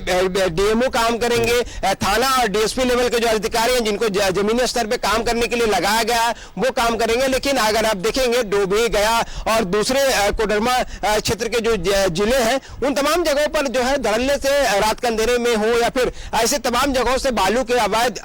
[SPEAKER 2] डीएमओ काम करेंगे, थाना और डीएसपी लेवल के जो अधिकारी हैं जिनको जमीनी स्तर पे काम करने के लिए लगाया गया वो काम करेंगे। लेकिन अगर आप देखेंगे डोभी, गया और दूसरे कोडरमा क्षेत्र के जो जिले हैं उन तमाम जगहों पर जो है धड़ल्ले से रात के अंधेरे में हो या फिर ऐसे तमाम जगहों से बालू के अवैध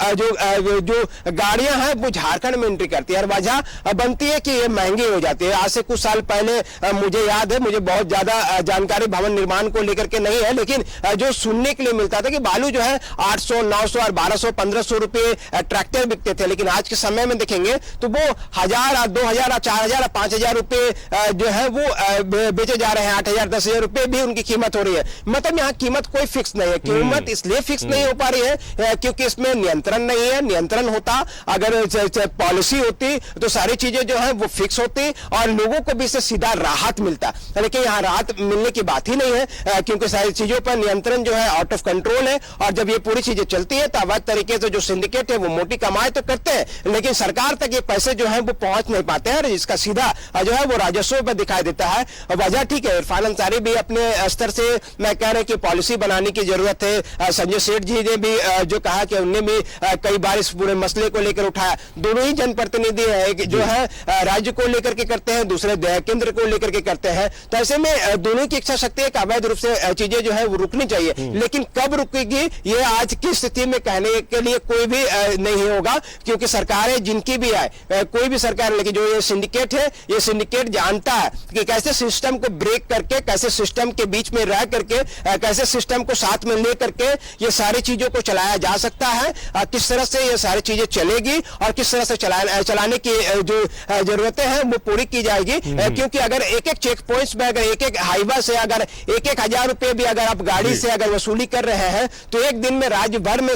[SPEAKER 2] जो गाड़ियां हैं वो झारखंड में एंट्री करती है और वजह बनती है कि ये महंगी हो जाती है। आज से कुछ साल पहले मुझे याद है, मुझे बहुत ज्यादा जानकारी भवन निर्माण को लेकर के नहीं है, लेकिन जो सुनने के लिए मिलता था कि बालू जो है 800, 900 और 1200, 1500 रुपए ट्रैक्टर बिकते थे, लेकिन आज के समय में देखेंगे तो वो 1000, 2000, 4000, 5000 रुपए जो है वो बेचे जा रहे हैं। 8000, 10,000 रुपए भी उनकी कीमत हो रही है। मतलब यहाँ कीमत कोई फिक्स नहीं है। कीमत इसलिए फिक्स नहीं हो पा रही है क्योंकि इसमें नियंत्रण नहीं है। नियंत्रण होता, अगर पॉलिसी होती तो सारी चीजें जो है वो फिक्स होती और लोगों को भी इससे सीधा राहत मिलता, लेकिन यहाँ राहत मिलने की बात ही नहीं है क्योंकि सारी चीजों पर नियंत्रण जो है आउट ऑफ कंट्रोल है। और जब ये पूरी चीजें चलती है तो अवैध तरीके से जो सिंडिकेट है वो मोटी कमाई तो करते हैं, लेकिन सरकार तक ये पैसे जो है वो पहुंच नहीं पाते हैं और इसका सीधा जो है वो राजस्व पर दिखाई देता है। और वजह ठीक है, इरफान अंसारी भी अपने स्तर से मैं कह रहे हैं कि पॉलिसी बनाने की जरूरत है। संजय सेठ जी ने भी जो कहा कि उनने भी कई बार इस पूरे मसले को लेकर उठाया। दोनों ही जनप्रतिनिधि है जो है राज्य को लेकर के करते हैं, दूसरे केंद्र को लेकर के करते हैं, तो ऐसे में दोनों की इच्छा शक्ति एक अवैध रूप से चीजें जो है वो रुकनी चाहिए, लेकिन कब रुकेगी ये आज की स्थिति में कहने के लिए कोई भी नहीं होगा क्योंकि सरकारें जिनकी भी आए, कोई भी सरकार, लेकिन जो ये सिंडिकेट है ये सिंडिकेट जानता है कि कैसे सिस्टम को ब्रेक करके, कैसे सिस्टम के बीच में रह करके, कैसे सिस्टम को साथ में ले करके ये सारी चीजों को चलाया जा सकता है, किस तरह से ये सारी चीजें चलेगी और किस तरह से चलाने की जो जरूरतें हैं वो पूरी की जाएगी। क्योंकि अगर एक एक चेक पॉइंट्स में, अगर एक एक हाईवे से अगर 1,000 रुपए भी अगर आप गाड़ी से अगर वसूली कर रहे हैं तो एक दिन में राज्य भर में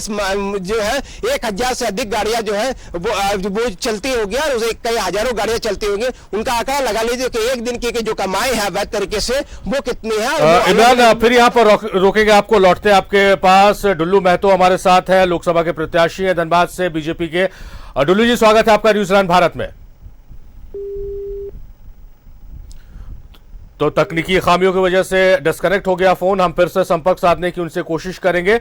[SPEAKER 2] जो है 1000 से अधिक गाड़ियां जो है वो चलती होगी और कई हजारों गाड़ियां चलती होंगी। उनका आंकड़ा लगा लीजिए कि एक दिन की जो कमाई है वैध तरीके से वो कितनी है।
[SPEAKER 1] इमरान, फिर यहाँ पर रोकेंगे आपको, लौटते हैं आपके पास। डुल्लू महतो हमारे साथ है, लोकसभा के प्रत्याशी है धनबाद से बीजेपी के। डुल्लू जी, स्वागत है आपका न्यूजीलैंड भारत में। तो तकनीकी खामियों की वजह से डिस्कनेक्ट हो गया फोन, हम फिर से संपर्क साधने की उनसे कोशिश करेंगे।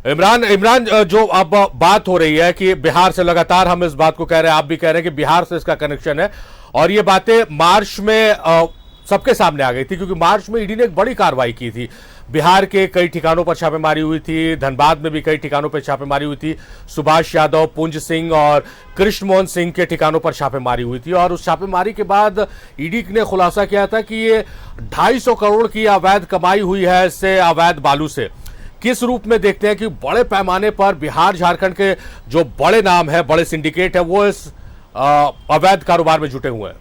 [SPEAKER 1] इमरान, जो अब बात हो रही है कि बिहार से, लगातार हम इस बात को कह रहे हैं, आप भी कह रहे हैं कि बिहार से इसका कनेक्शन है और ये बातें मार्च में सबके सामने आ गई थी क्योंकि मार्च में ईडी ने एक बड़ी कार्रवाई की थी। बिहार के कई ठिकानों पर छापेमारी हुई थी, धनबाद में भी कई ठिकानों पर छापेमारी हुई थी, सुभाष यादव, पुंज सिंह और कृष्ण मोहन सिंह के ठिकानों पर छापेमारी हुई थी। और उस छापेमारी के बाद ईडी ने खुलासा किया था कि ये 250 करोड़ की अवैध कमाई हुई है इससे, अवैध बालू से। किस रूप में देखते हैं कि बड़े पैमाने पर बिहार झारखंड के जो बड़े नाम है, बड़े सिंडिकेट है, वो इस अवैध कारोबार में जुटे हुए हैं?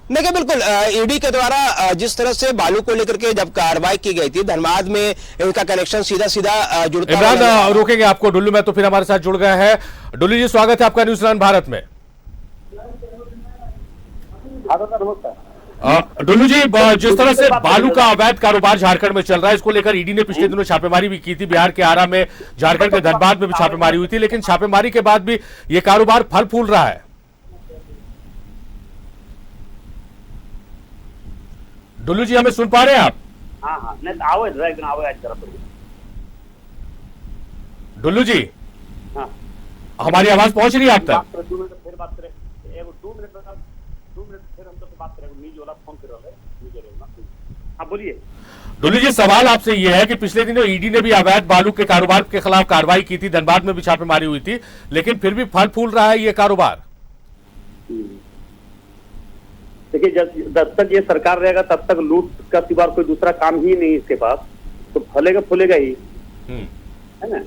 [SPEAKER 2] देखिए, बिल्कुल ईडी के द्वारा जिस तरह से बालू को लेकर के जब कार्रवाई की गई थी, धनबाद में इनका कनेक्शन सीधा सीधा जुड़ता है।
[SPEAKER 1] इमरान, रोकेंगे आपको। डुल्लू में तो फिर हमारे साथ जुड़ गए हैं। डुल्लू जी, स्वागत है आपका न्यूजीलैंड भारत में। डुल्लू जी, जिस तरह से बालू का अवैध कारोबार झारखंड में चल रहा है, इसको लेकर ईडी ने पिछले दिनों छापेमारी भी की थी। बिहार के आरा में, झारखंड के धनबाद में भी छापेमारी हुई थी, लेकिन छापेमारी के बाद भी ये कारोबार फल फूल रहा है। डुल्लू जी, हमें सुन पा रहे हैं आप?
[SPEAKER 5] हाँ, नहीं आवे
[SPEAKER 1] डुल्लू जी,
[SPEAKER 5] हाँ,
[SPEAKER 1] हमारी आवाज पहुंच रही है आप तक?
[SPEAKER 5] हाँ, बोलिए।
[SPEAKER 1] डुल्लू जी, सवाल आपसे यह है कि पिछले दिनों ईडी ने भी अवैध बालू के कारोबार के खिलाफ कार्रवाई की थी, धनबाद में भी छापेमारी हुई थी, लेकिन फिर भी फल फूल रहा है ये कारोबार।
[SPEAKER 5] देखिए, जब तक ये सरकार रहेगा तब तक लूट का सिवा कोई दूसरा काम ही नहीं इसके पास, तो फलेगा फूलेगा ही, है ना।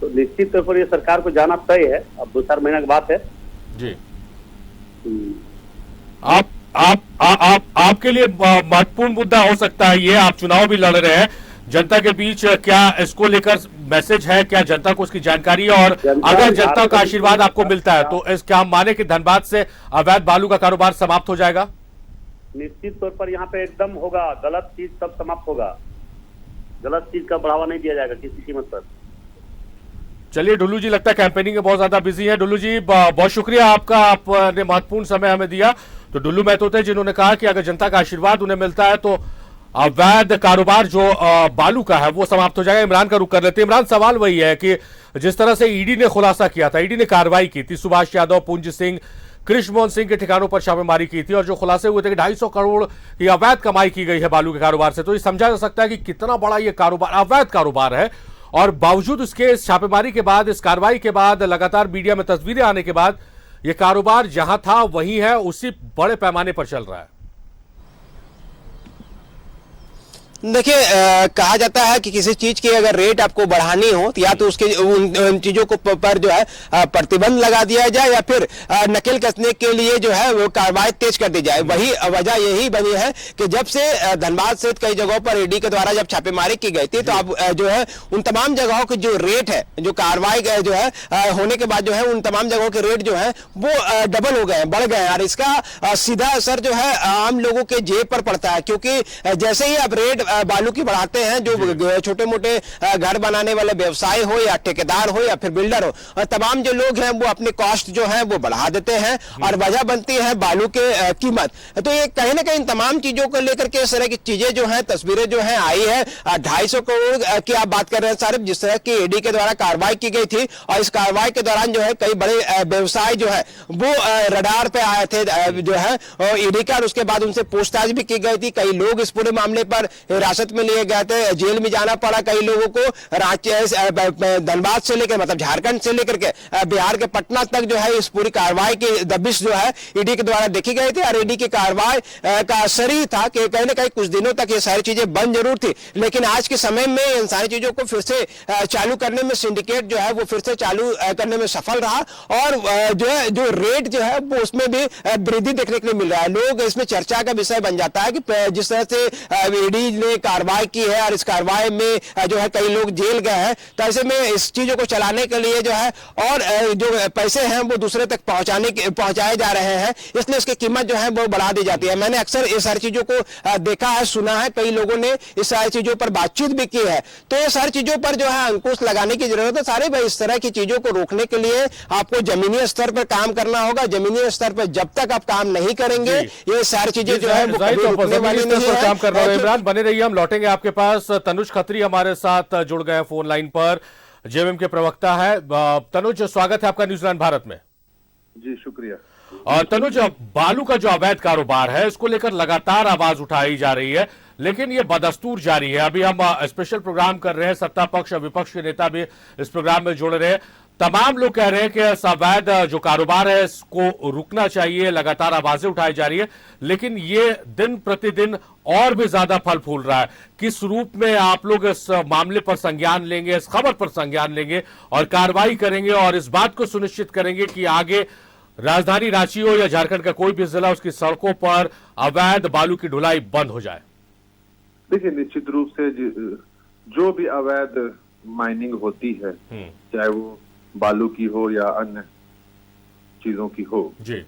[SPEAKER 5] तो निश्चित तौर पर ये सरकार को जाना तय है। अब 2-4 महीना की बात है
[SPEAKER 1] जी। आपके लिए महत्वपूर्ण मुद्दा हो सकता है ये, आप चुनाव भी लड़ रहे हैं जनता के बीच, क्या इसको लेकर मैसेज है, क्या जनता को उसकी जानकारी है? और अगर जनता का आशीर्वाद आपको मिलता है तो इस क्या हम माने कि धनबाद से अवैध बालू का कारोबार समाप्त हो जाएगा?
[SPEAKER 5] निश्चित तौर पर यहाँ पे एकदम होगा, गलत चीज सब समाप्त होगा, गलत चीज का बढ़ावा नहीं दिया जाएगा किसी कीमत पर।
[SPEAKER 1] चलिए डुल्लू जी, लगता है कैंपेनिंग में बहुत ज्यादा बिजी है। डुल्लू जी बहुत शुक्रिया आपका, आपने महत्वपूर्ण समय हमें दिया। तो डुल्लू महतो थे जिन्होंने कहा कि अगर जनता का आशीर्वाद उन्हें मिलता है तो अवैध कारोबार जो बालू का है वो समाप्त हो जाएगा। इमरान का रुख कर लेते हैं। इमरान, सवाल वही है कि जिस तरह से ईडी ने खुलासा किया था, ईडी ने कार्रवाई की थी, सुभाष यादव, पुंज सिंह, कृष्णमोहन सिंह के ठिकानों पर छापेमारी की थी और जो खुलासे हुए थे कि 250 करोड़ की अवैध कमाई की गई है बालू के कारोबार से, तो ये समझा जा सकता है कि कितना बड़ा ये कारोबार, अवैध कारोबार है। और बावजूद उसके इस छापेमारी के बाद, इस कार्रवाई के बाद, लगातार मीडिया में तस्वीरें आने के बाद ये कारोबार जहां था वहीं है, उसी बड़े पैमाने पर चल रहा है।
[SPEAKER 2] देखिए, कहा जाता है कि किसी चीज की अगर रेट आपको बढ़ानी हो तो या तो उसके उन चीजों को पर जो है प्रतिबंध लगा दिया जाए या फिर नकेल कसने के लिए जो है वो कार्रवाई तेज कर दी जाए। वही वजह यही बनी है कि जब से धनबाद सहित कई जगहों पर ईडी के द्वारा जब छापेमारी की गई थी तो अब जो है उन तमाम जगहों की जो रेट है, जो कार्रवाई जो है होने के बाद जो है उन तमाम जगहों के रेट जो है वो डबल हो गए, बढ़ गए। और इसका सीधा असर जो है आम लोगों के जेब पर पड़ता है, क्योंकि जैसे ही आप रेट बालू की बढ़ाते हैं, जो छोटे मोटे घर बनाने वाले व्यवसाय हो या ठेकेदार हो या फिर बिल्डर हो, और तमाम जो लोग हैं वो अपने कॉस्ट जो है वो बढ़ा देते हैं और वजह बनती है बालू के कीमत। तो ये कहीं ना कहीं तमाम चीजों को लेकर के इस तरह की चीजें जो है, तस्वीरें जो है आई है। 250 करोड़ की आप बात कर रहे हैं साहब, जिस तरह की ईडी के द्वारा कार्रवाई की गई थी और इस कार्रवाई के दौरान जो है कई बड़े व्यवसाय जो है वो रडार पे आए थे जो है ईडी का, और उसके बाद उनसे पूछताछ भी की गई थी। कई लोग इस पूरे मामले पर हिरासत में लिए गए थे, जेल में जाना पड़ा कई लोगों को। धनबाद से लेकर मतलब झारखंड से लेकर के बिहार के पटना तक जो है इस पूरी कार्रवाई की दबिश जो है ईडी के द्वारा देखी गई थी। और ईडी की कार्रवाई का असर ही था कि कहीं ना कहीं कुछ दिनों तक ये सारी चीजें बंद जरूर थी, लेकिन आज के समय में इन सारी चीजों को फिर से चालू करने में सिंडिकेट जो है वो फिर से चालू करने में सफल रहा। और जो है जो रेट जो है वो उसमें भी वृद्धि देखने को मिल रहा है। लोग इसमें चर्चा का विषय बन जाता है कि जिस तरह से ईडी ने कार्रवाई की है और इस कार्रवाई में जो है कई लोग जेल गए हैं, तो ऐसे में इस चीजों को चलाने के लिए जो है और जो पैसे हैं वो दूसरे तक पहुंचाए जा रहे हैं, इसलिए इसकी कीमत जो है वो बढ़ा दी जाती है। मैंने अक्सर ये सारी चीजों को देखा है, सुना है, कई लोगों ने इस सारी चीजों पर बातचीत भी की है। तो ये सारी चीजों पर जो है अंकुश लगाने की जरूरत है। सारे भाई इस तरह की चीजों को रोकने के लिए आपको जमीनी स्तर पर काम करना होगा। जमीनी स्तर पर जब तक आप काम नहीं करेंगे ये सारी चीजें जो है वो कभी रुकने वाली नहीं है।
[SPEAKER 1] काम कर रहा है। इमरान बने रहिए, हम लौटेंगे आपके पास। तनुज खत्री हमारे साथ जुड़ गए फोन लाइन पर, जेएमएम के प्रवक्ता है। तनुज, स्वागत है आपका न्यूजीलैंड भारत में।
[SPEAKER 6] जी शुक्रिया।
[SPEAKER 1] और तनुज, बालू का जो अवैध कारोबार है इसको लेकर लगातार आवाज उठाई जा रही है, लेकिन ये बदस्तूर जारी है। अभी हम स्पेशल प्रोग्राम कर रहे हैं, सत्ता पक्ष और विपक्ष के नेता भी इस प्रोग्राम में जुड़ रहे हैं। तमाम लोग कह रहे हैं कि अवैध जो कारोबार है इसको रुकना चाहिए, लगातार आवाजें उठाई जा रही है, लेकिन ये दिन प्रतिदिन और भी ज्यादा फल फूल रहा है। किस रूप में आप लोग इस मामले पर संज्ञान लेंगे, इस खबर पर संज्ञान लेंगे और कार्रवाई करेंगे और इस बात को सुनिश्चित करेंगे कि आगे राजधानी रांची हो या झारखंड का कोई भी जिला, उसकी सड़कों पर अवैध बालू की ढुलाई बंद हो जाए?
[SPEAKER 6] देखिए, निश्चित रूप से जो भी अवैध माइनिंग होती है, चाहे वो बालू की हो या अन्य चीजों की हो जी,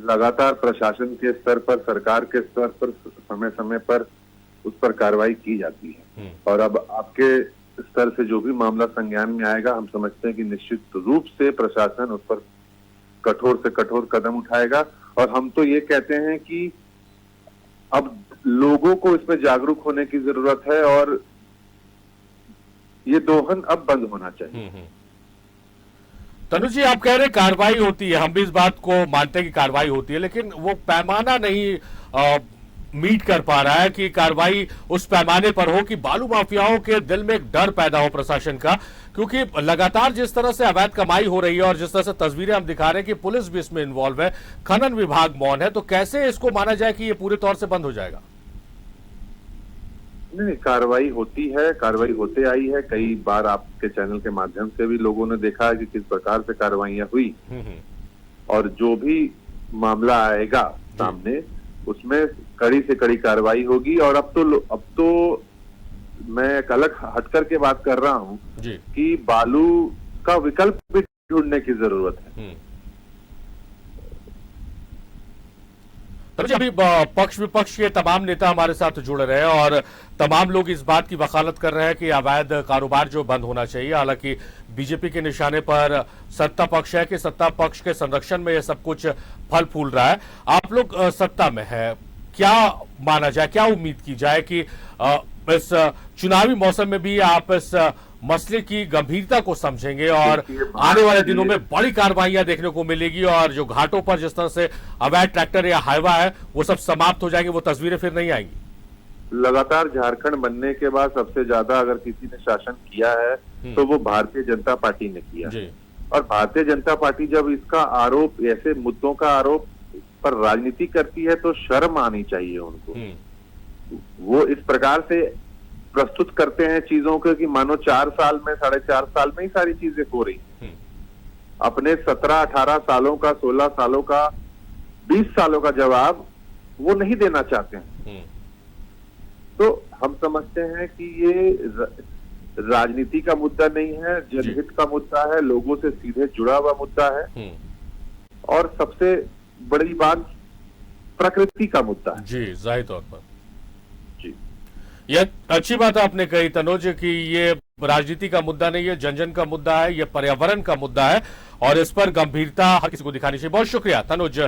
[SPEAKER 6] लगातार प्रशासन के स्तर पर, सरकार के स्तर पर समय समय पर उस पर कार्रवाई की जाती है। और अब आपके स्तर से जो भी मामला संज्ञान में आएगा, हम समझते हैं कि निश्चित रूप से प्रशासन उस पर कठोर से कठोर कदम उठाएगा। और हम तो ये कहते हैं कि अब लोगों को इसमें जागरूक होने की जरूरत है और ये दोहन अब बंद होना चाहिए।
[SPEAKER 1] तनुज जी, आप कह रहे हैं कार्रवाई होती है, हम भी इस बात को मानते हैं कि कार्रवाई होती है, लेकिन वो पैमाना नहीं मीट कर पा रहा है कि कार्रवाई उस पैमाने पर हो कि बालू माफियाओं के दिल में एक डर पैदा हो प्रशासन का, क्योंकि लगातार जिस तरह से अवैध कमाई हो रही है और जिस तरह से तस्वीरें हम दिखा रहे हैं कि पुलिस भी इसमें इन्वॉल्व है, खनन विभाग मौन है, तो कैसे इसको माना जाए कि ये पूरे तौर से बंद हो जाएगा?
[SPEAKER 6] नहीं, कार्रवाई होती है, कार्रवाई होते आई है। कई बार आपके चैनल के माध्यम से भी लोगों ने देखा है कि किस प्रकार से कार्रवाइयां हुई, और जो भी मामला आएगा सामने उसमें कड़ी से कड़ी कार्रवाई होगी। और अब तो मैं एक अलग हटकर के बात कर रहा हूँ कि बालू का विकल्प भी ढूंढने की जरूरत है।
[SPEAKER 1] तब अभी पक्ष विपक्ष के तमाम नेता हमारे साथ जुड़ रहे हैं और तमाम लोग इस बात की वकालत कर रहे हैं कि अवैध कारोबार जो बंद होना चाहिए। हालांकि बीजेपी के निशाने पर सत्ता पक्ष है कि सत्ता पक्ष के संरक्षण में यह सब कुछ फल फूल रहा है। आप लोग सत्ता में है, क्या माना जाए, क्या उम्मीद की जाए कि इस चुनावी मौसम में भी आप इस मसले की गंभीरता को समझेंगे और आने वाले दिनों में बड़ी कार्रवाइयां देखने को मिलेगी और जो घाटों पर जिस तरह से अवैध ट्रैक्टर या हाईवा है वो सब समाप्त हो जाएंगे, वो तस्वीरें फिर नहीं आएंगी।
[SPEAKER 6] लगातार झारखंड बनने के बाद सबसे ज्यादा अगर किसी ने शासन किया है तो वो भारतीय जनता पार्टी ने किया। और भारतीय जनता पार्टी जब इसका आरोप, ऐसे मुद्दों का आरोप पर राजनीति करती है तो शर्म आनी चाहिए उनको। वो इस प्रकार से प्रस्तुत करते हैं चीजों को कि मानो 4 साल में, 4.5 साल में ही सारी चीजें हो रही। अपने 17-18 सालों का, 16 सालों का, 20 सालों का जवाब वो नहीं देना चाहते हैं। तो हम समझते हैं कि ये राजनीति का मुद्दा नहीं है, जनहित का मुद्दा है, लोगों से सीधे जुड़ा हुआ मुद्दा है और सबसे बड़ी बात प्रकृति का मुद्दा है।
[SPEAKER 1] जी, जाहिर तौर पर यह अच्छी बात आपने कही तनुज कि ये राजनीति का मुद्दा नहीं है, जन जन का मुद्दा है, ये पर्यावरण का मुद्दा है और इस पर गंभीरता हर किसी को दिखानी चाहिए। बहुत शुक्रिया तनुज,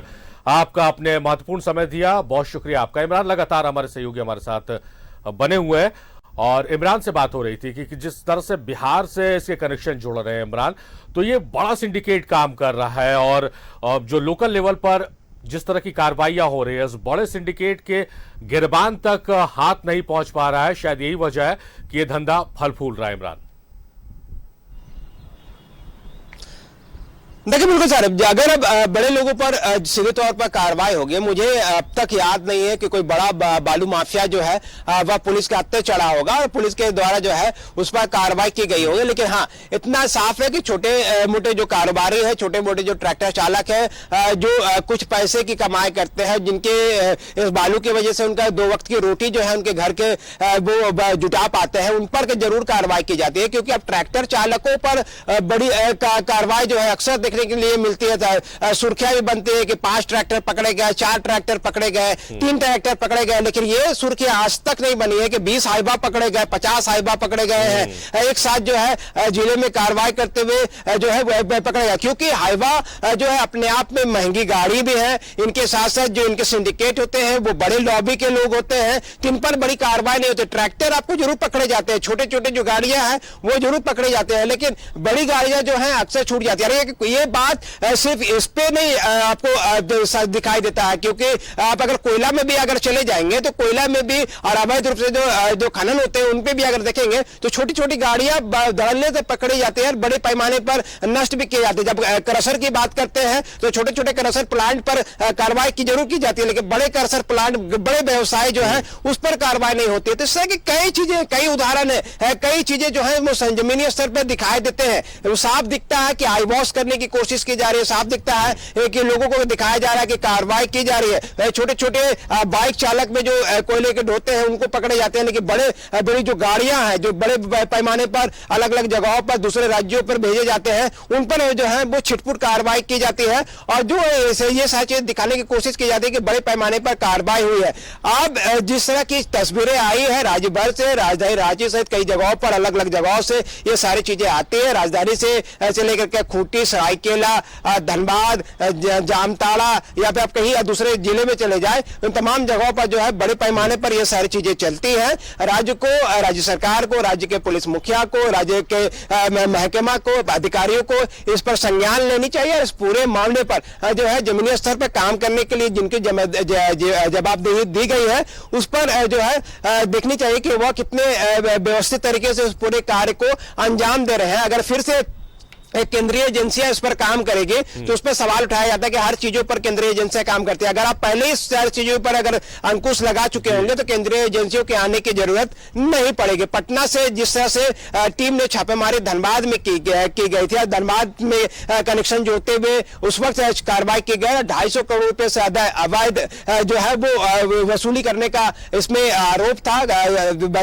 [SPEAKER 1] आपका अपने महत्वपूर्ण समय दिया, बहुत शुक्रिया आपका। इमरान लगातार हमारे सहयोगी हमारे साथ बने हुए हैं और इमरान से बात हो रही थी कि जिस तरह से बिहार से इसके कनेक्शन जुड़ रहे हैं इमरान, तो ये बड़ा सिंडिकेट काम कर रहा है और जो लोकल लेवल पर जिस तरह की कार्रवाइयां हो रही है, उस बड़े सिंडिकेट के गिरबान तक हाथ नहीं पहुंच पा रहा है। शायद यही वजह है कि यह धंधा फल फूल रहा है। इमरान,
[SPEAKER 2] देखिए बिल्कुल सर, अगर अब बड़े लोगों पर सीधे तौर पर कार्रवाई होगी, मुझे अब तक याद नहीं है कि कोई बड़ा बालू माफिया जो है वह पुलिस के हत्थे चढ़ा होगा और पुलिस के द्वारा जो है उस पर कार्रवाई की गई होगी। लेकिन हाँ, इतना साफ है कि छोटे मोटे जो कारोबारी है, छोटे मोटे जो ट्रैक्टर चालक है, जो कुछ पैसे की कमाई करते हैं, जिनके इस बालू की वजह से उनका 2 वक्त की रोटी जो है उनके घर के वो जुटा पाते हैं, उन पर जरूर कार्रवाई की जाती है। क्योंकि अब ट्रैक्टर चालकों पर बड़ी कार्रवाई जो है अक्सर के लिए मिलती है। सुर्खियां भी बनती है कि 5 ट्रैक्टर पकड़े गए, 4 ट्रैक्टर पकड़े गए, 3 ट्रैक्टर पकड़े गए। लेकिन ये सुर्खियां आज तक नहीं बनी है कि 20 हाईवा पकड़े गए, 50 हाईवा पकड़े गए हैं एक साथ जो है जिले में कार्रवाई करते हुए जो है पकड़े गए। क्योंकि हाईवा जो है अपने आप में महंगी गाड़ी भी है, इनके साथ साथ जो इनके सिंडिकेट होते हैं वो बड़े लॉबी के लोग होते हैं, जिन पर बड़ी कार्रवाई नहीं होती। ट्रैक्टर आपको जरूर पकड़े जाते हैं, छोटे छोटे जो गाड़ियां हैं वो जरूर पकड़े जाते हैं, लेकिन बड़ी गाड़ियां जो है अक्सर छूट जाती है। ये बात सिर्फ इस पे नहीं आपको दिखाई देता है, क्योंकि आप अगर कोयला में भी अगर चले जाएंगे तो कोयला में भी और अवैध रूप से जो खनन होते हैं उन पे भी अगर देखेंगे तो छोटी छोटी गाड़ियां दड़ने से पकड़ी जाती है, बड़े पैमाने पर नष्ट भी किए जाते हैं। जब क्रशर की बात करते हैं तो छोटे छोटे क्रशर प्लांट पर कार्रवाई की जरूर की जाती है, लेकिन बड़े क्रशर प्लांट, बड़े व्यवसाय जो है उस पर कार्रवाई नहीं होती है। तो इस तरह की कई चीजें, कई उदाहरण है, कई चीजें जो है वो जमीनी स्तर पर दिखाई देते हैं। वो साफ दिखता है कि आई वॉश करने की कोशिश की जा रही है, साफ दिखता है कि लोगों को दिखाया जा रहा है कि कार्रवाई की जा रही है। छोटे छोटे बाइक चालक में जो कोयले के ढोते हैं उनको पकड़े जाते हैं, लेकिन बड़ी जो गाड़ियां हैं जो बड़े पैमाने पर अलग अलग जगहों पर दूसरे राज्यों पर भेजे जाते हैं, उन पर जो है वो छिटपुट कार्रवाई की जाती है और जो ये सारी चीज दिखाने की कोशिश की जाती है कि बड़े पैमाने पर कार्रवाई हुई है। अब जिस तरह की तस्वीरें आई है राज्य भर से, राजधानी रांची सहित कई जगहों पर, अलग अलग जगहों से ये सारी चीजें आती है। राजधानी से लेकर के खूंटी, सरायकेला, धनबाद, जामताड़ा या फिर आप कहीं दूसरे जिले में चले जाए, उन तमाम जगहों पर जो है बड़े पैमाने पर ये सारी चीजें चलती हैं। राज्य सरकार को, राज्य के पुलिस मुखिया को, राज्य के महकमा को, अधिकारियों को इस पर संज्ञान लेनी चाहिए और इस पूरे मामले पर जो है जमीनी स्तर पर काम करने के लिए जिनकी जवाबदेही दी गई है उस पर जो है देखनी चाहिए कि वह कितने व्यवस्थित तरीके से उस पूरे कार्य को अंजाम दे रहे हैं। अगर फिर से केंद्रीय एजेंसियां इस पर काम करेगी, तो उस पर सवाल उठाया जाता है कि हर चीजों पर केंद्रीय एजेंसियां काम करती है। अगर आप पहले ही सारी चीजों पर अगर अंकुश लगा चुके होंगे तो केंद्रीय एजेंसियों के आने की जरूरत नहीं पड़ेगी। पटना से जिस तरह से टीम ने छापेमारी धनबाद में की गई थी, धनबाद में कनेक्शन जोड़ते हुए उस वक्त कार्रवाई की गई, 250 करोड़ रुपए से ज्यादा अवैध जो है वो वसूली करने का इसमें आरोप था,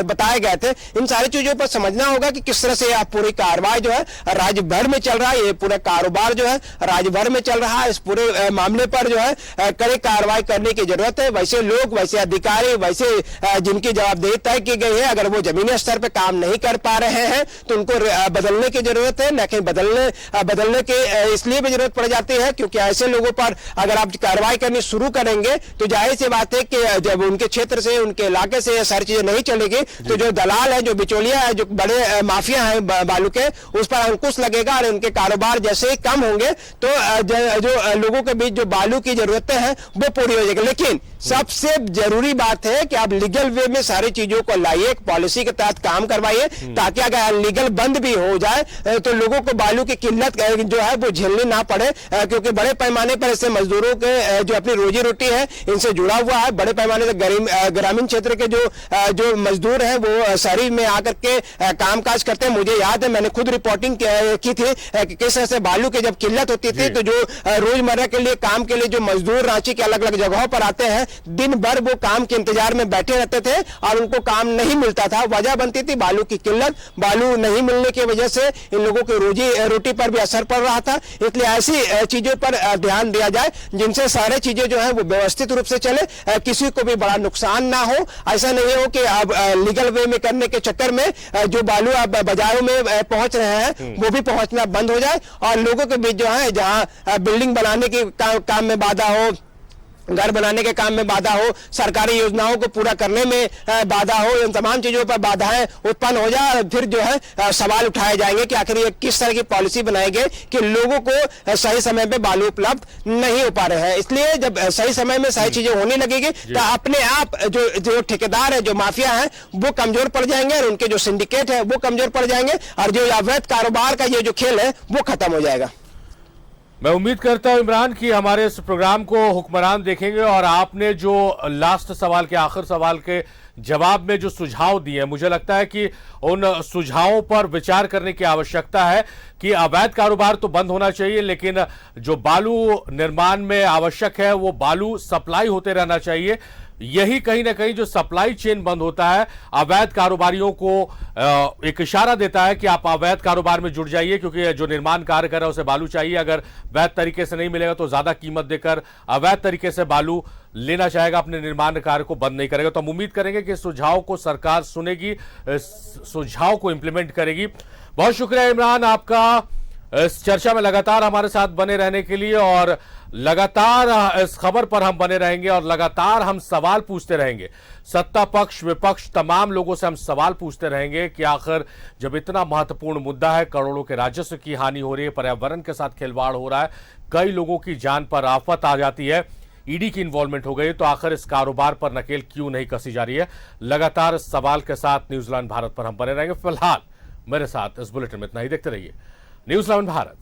[SPEAKER 2] बताए गए थे। इन सारी चीजों पर समझना होगा कि किस तरह से आप पूरी कार्रवाई जो है राज्य भर में चल रहा है, ये पूरा कारोबार जो है राज्य भर में चल रहा है। इस पूरे मामले पर जो है कड़ी कार्रवाई करने की जरूरत है। वैसे लोग, वैसे अधिकारी, वैसे जिनकी जवाबदेही तय की गई है, अगर वो जमीनी स्तर पर काम नहीं कर पा रहे हैं तो उनको बदलने की जरूरत है। न कि बदलने की इसलिए भी जरूरत पड़ जाती है क्योंकि ऐसे लोगों पर अगर आप कार्रवाई करनी शुरू करेंगे तो जाहिर सी बात है कि जब उनके क्षेत्र से, उनके इलाके से ये सारी चीजें नहीं चलेगी तो जो दलाल है, जो बिचौलिया है, जो बड़े माफिया है बालू के, उस पर अंकुश लगेगा और उनके कारोबार जैसे ही कम होंगे तो जो लोगों के बीच जो बालू की जरूरतें हैं वो पूरी हो जाएगी। लेकिन सबसे जरूरी बात है कि आप लीगल वे में सारी चीजों को लाइए, एक पॉलिसी के तहत काम करवाइए, ताकि अगर लीगल बंद भी हो जाए तो लोगों को बालू की किल्लत जो है वो झेलनी ना पड़े, क्योंकि बड़े पैमाने पर ऐसे मजदूरों के जो अपनी रोजी रोटी है इनसे जुड़ा हुआ है। बड़े पैमाने से ग्रामीण क्षेत्र के जो मजदूर हैं वो शहरी में आकर के कामकाज करते हैं। मुझे याद है, मैंने खुद रिपोर्टिंग की थी कि किस तरह से बालू की जब किल्लत होती थी तो जो रोजमर्रा के लिए काम के लिए जो मजदूर रांची के अलग अलग जगहों पर आते हैं, दिन भर वो काम के इंतजार में बैठे रहते थे और उनको काम नहीं मिलता था। वजह बनती थी बालू की किल्लत। बालू नहीं मिलने की वजह से इन लोगों की रोजी रोटी पर भी असर पड़ रहा था। इसलिए ऐसी चीजों पर ध्यान दिया जाए जिनसे सारे चीजें जो है वो व्यवस्थित रूप से चले, किसी को भी बड़ा नुकसान ना हो। ऐसा नहीं हो कि अब लीगल वे में करने के चक्कर में जो बालू अब बाजारों में पहुंच रहे हैं वो भी पहुंचना बंद हो जाए और लोगों के बीच जो है, जहां बिल्डिंग बनाने के काम में बाधा हो, घर बनाने के काम में बाधा हो, सरकारी योजनाओं को पूरा करने में बाधा हो, इन तमाम चीजों पर बाधाएं उत्पन्न हो जाए, फिर जो है सवाल उठाए जाएंगे कि आखिर ये किस तरह की पॉलिसी बनाएंगे कि लोगों को सही समय पे बालू उपलब्ध नहीं हो पा रहे हैं। इसलिए जब सही समय में सही चीजें होने लगेगी तो अपने आप जो ठेकेदार है, जो माफिया है, वो कमजोर पड़ जाएंगे और उनके जो सिंडिकेट है वो कमजोर पड़ जाएंगे और जो अवैध कारोबार का ये जो खेल है वो खत्म हो जाएगा।
[SPEAKER 1] मैं उम्मीद करता हूं इमरान कि हमारे इस प्रोग्राम को हुक्मरान देखेंगे और आपने जो लास्ट सवाल के, आखिर सवाल के जवाब में जो सुझाव दिए, मुझे लगता है कि उन सुझावों पर विचार करने की आवश्यकता है कि अवैध कारोबार तो बंद होना चाहिए, लेकिन जो बालू निर्माण में आवश्यक है वो बालू सप्लाई होते रहना चाहिए। यही कहीं ना कहीं जो सप्लाई चेन बंद होता है, अवैध कारोबारियों को एक इशारा देता है कि आप अवैध कारोबार में जुड़ जाइए, क्योंकि जो निर्माण कार्य कर रहा है उसे बालू चाहिए। अगर वैध तरीके से नहीं मिलेगा तो ज्यादा कीमत देकर अवैध तरीके से बालू लेना चाहेगा, अपने निर्माण कार्य को बंद नहीं करेगा। तो हम उम्मीद करेंगे कि सुझाव को सरकार सुनेगी, सुझाव को इंप्लीमेंट करेगी। बहुत शुक्रिया इमरान आपका इस चर्चा में लगातार हमारे साथ बने रहने के लिए, और लगातार इस खबर पर हम बने रहेंगे और लगातार हम सवाल पूछते रहेंगे। सत्ता पक्ष, विपक्ष, तमाम लोगों से हम सवाल पूछते रहेंगे कि आखिर जब इतना महत्वपूर्ण मुद्दा है, करोड़ों के राजस्व की हानि हो रही है, पर्यावरण के साथ खिलवाड़ हो रहा है, कई लोगों की जान पर आफत आ जाती है, ईडी की इन्वॉल्वमेंट हो गई, तो आखिर इस कारोबार पर नकेल क्यों नहीं कसी जा रही है? लगातार इस सवाल के साथ न्यूज़ 11 भारत पर हम बने रहेंगे। फिलहाल मेरे साथ इस बुलेटिन में इतना ही। देखते रहिए news 11 Bharat.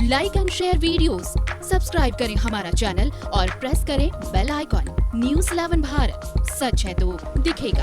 [SPEAKER 7] Like and share videos, subscribe करें हमारा चैनल और प्रेस करें बेल आइकॉन। न्यूज़ 11 भारत, सच है तो दिखेगा।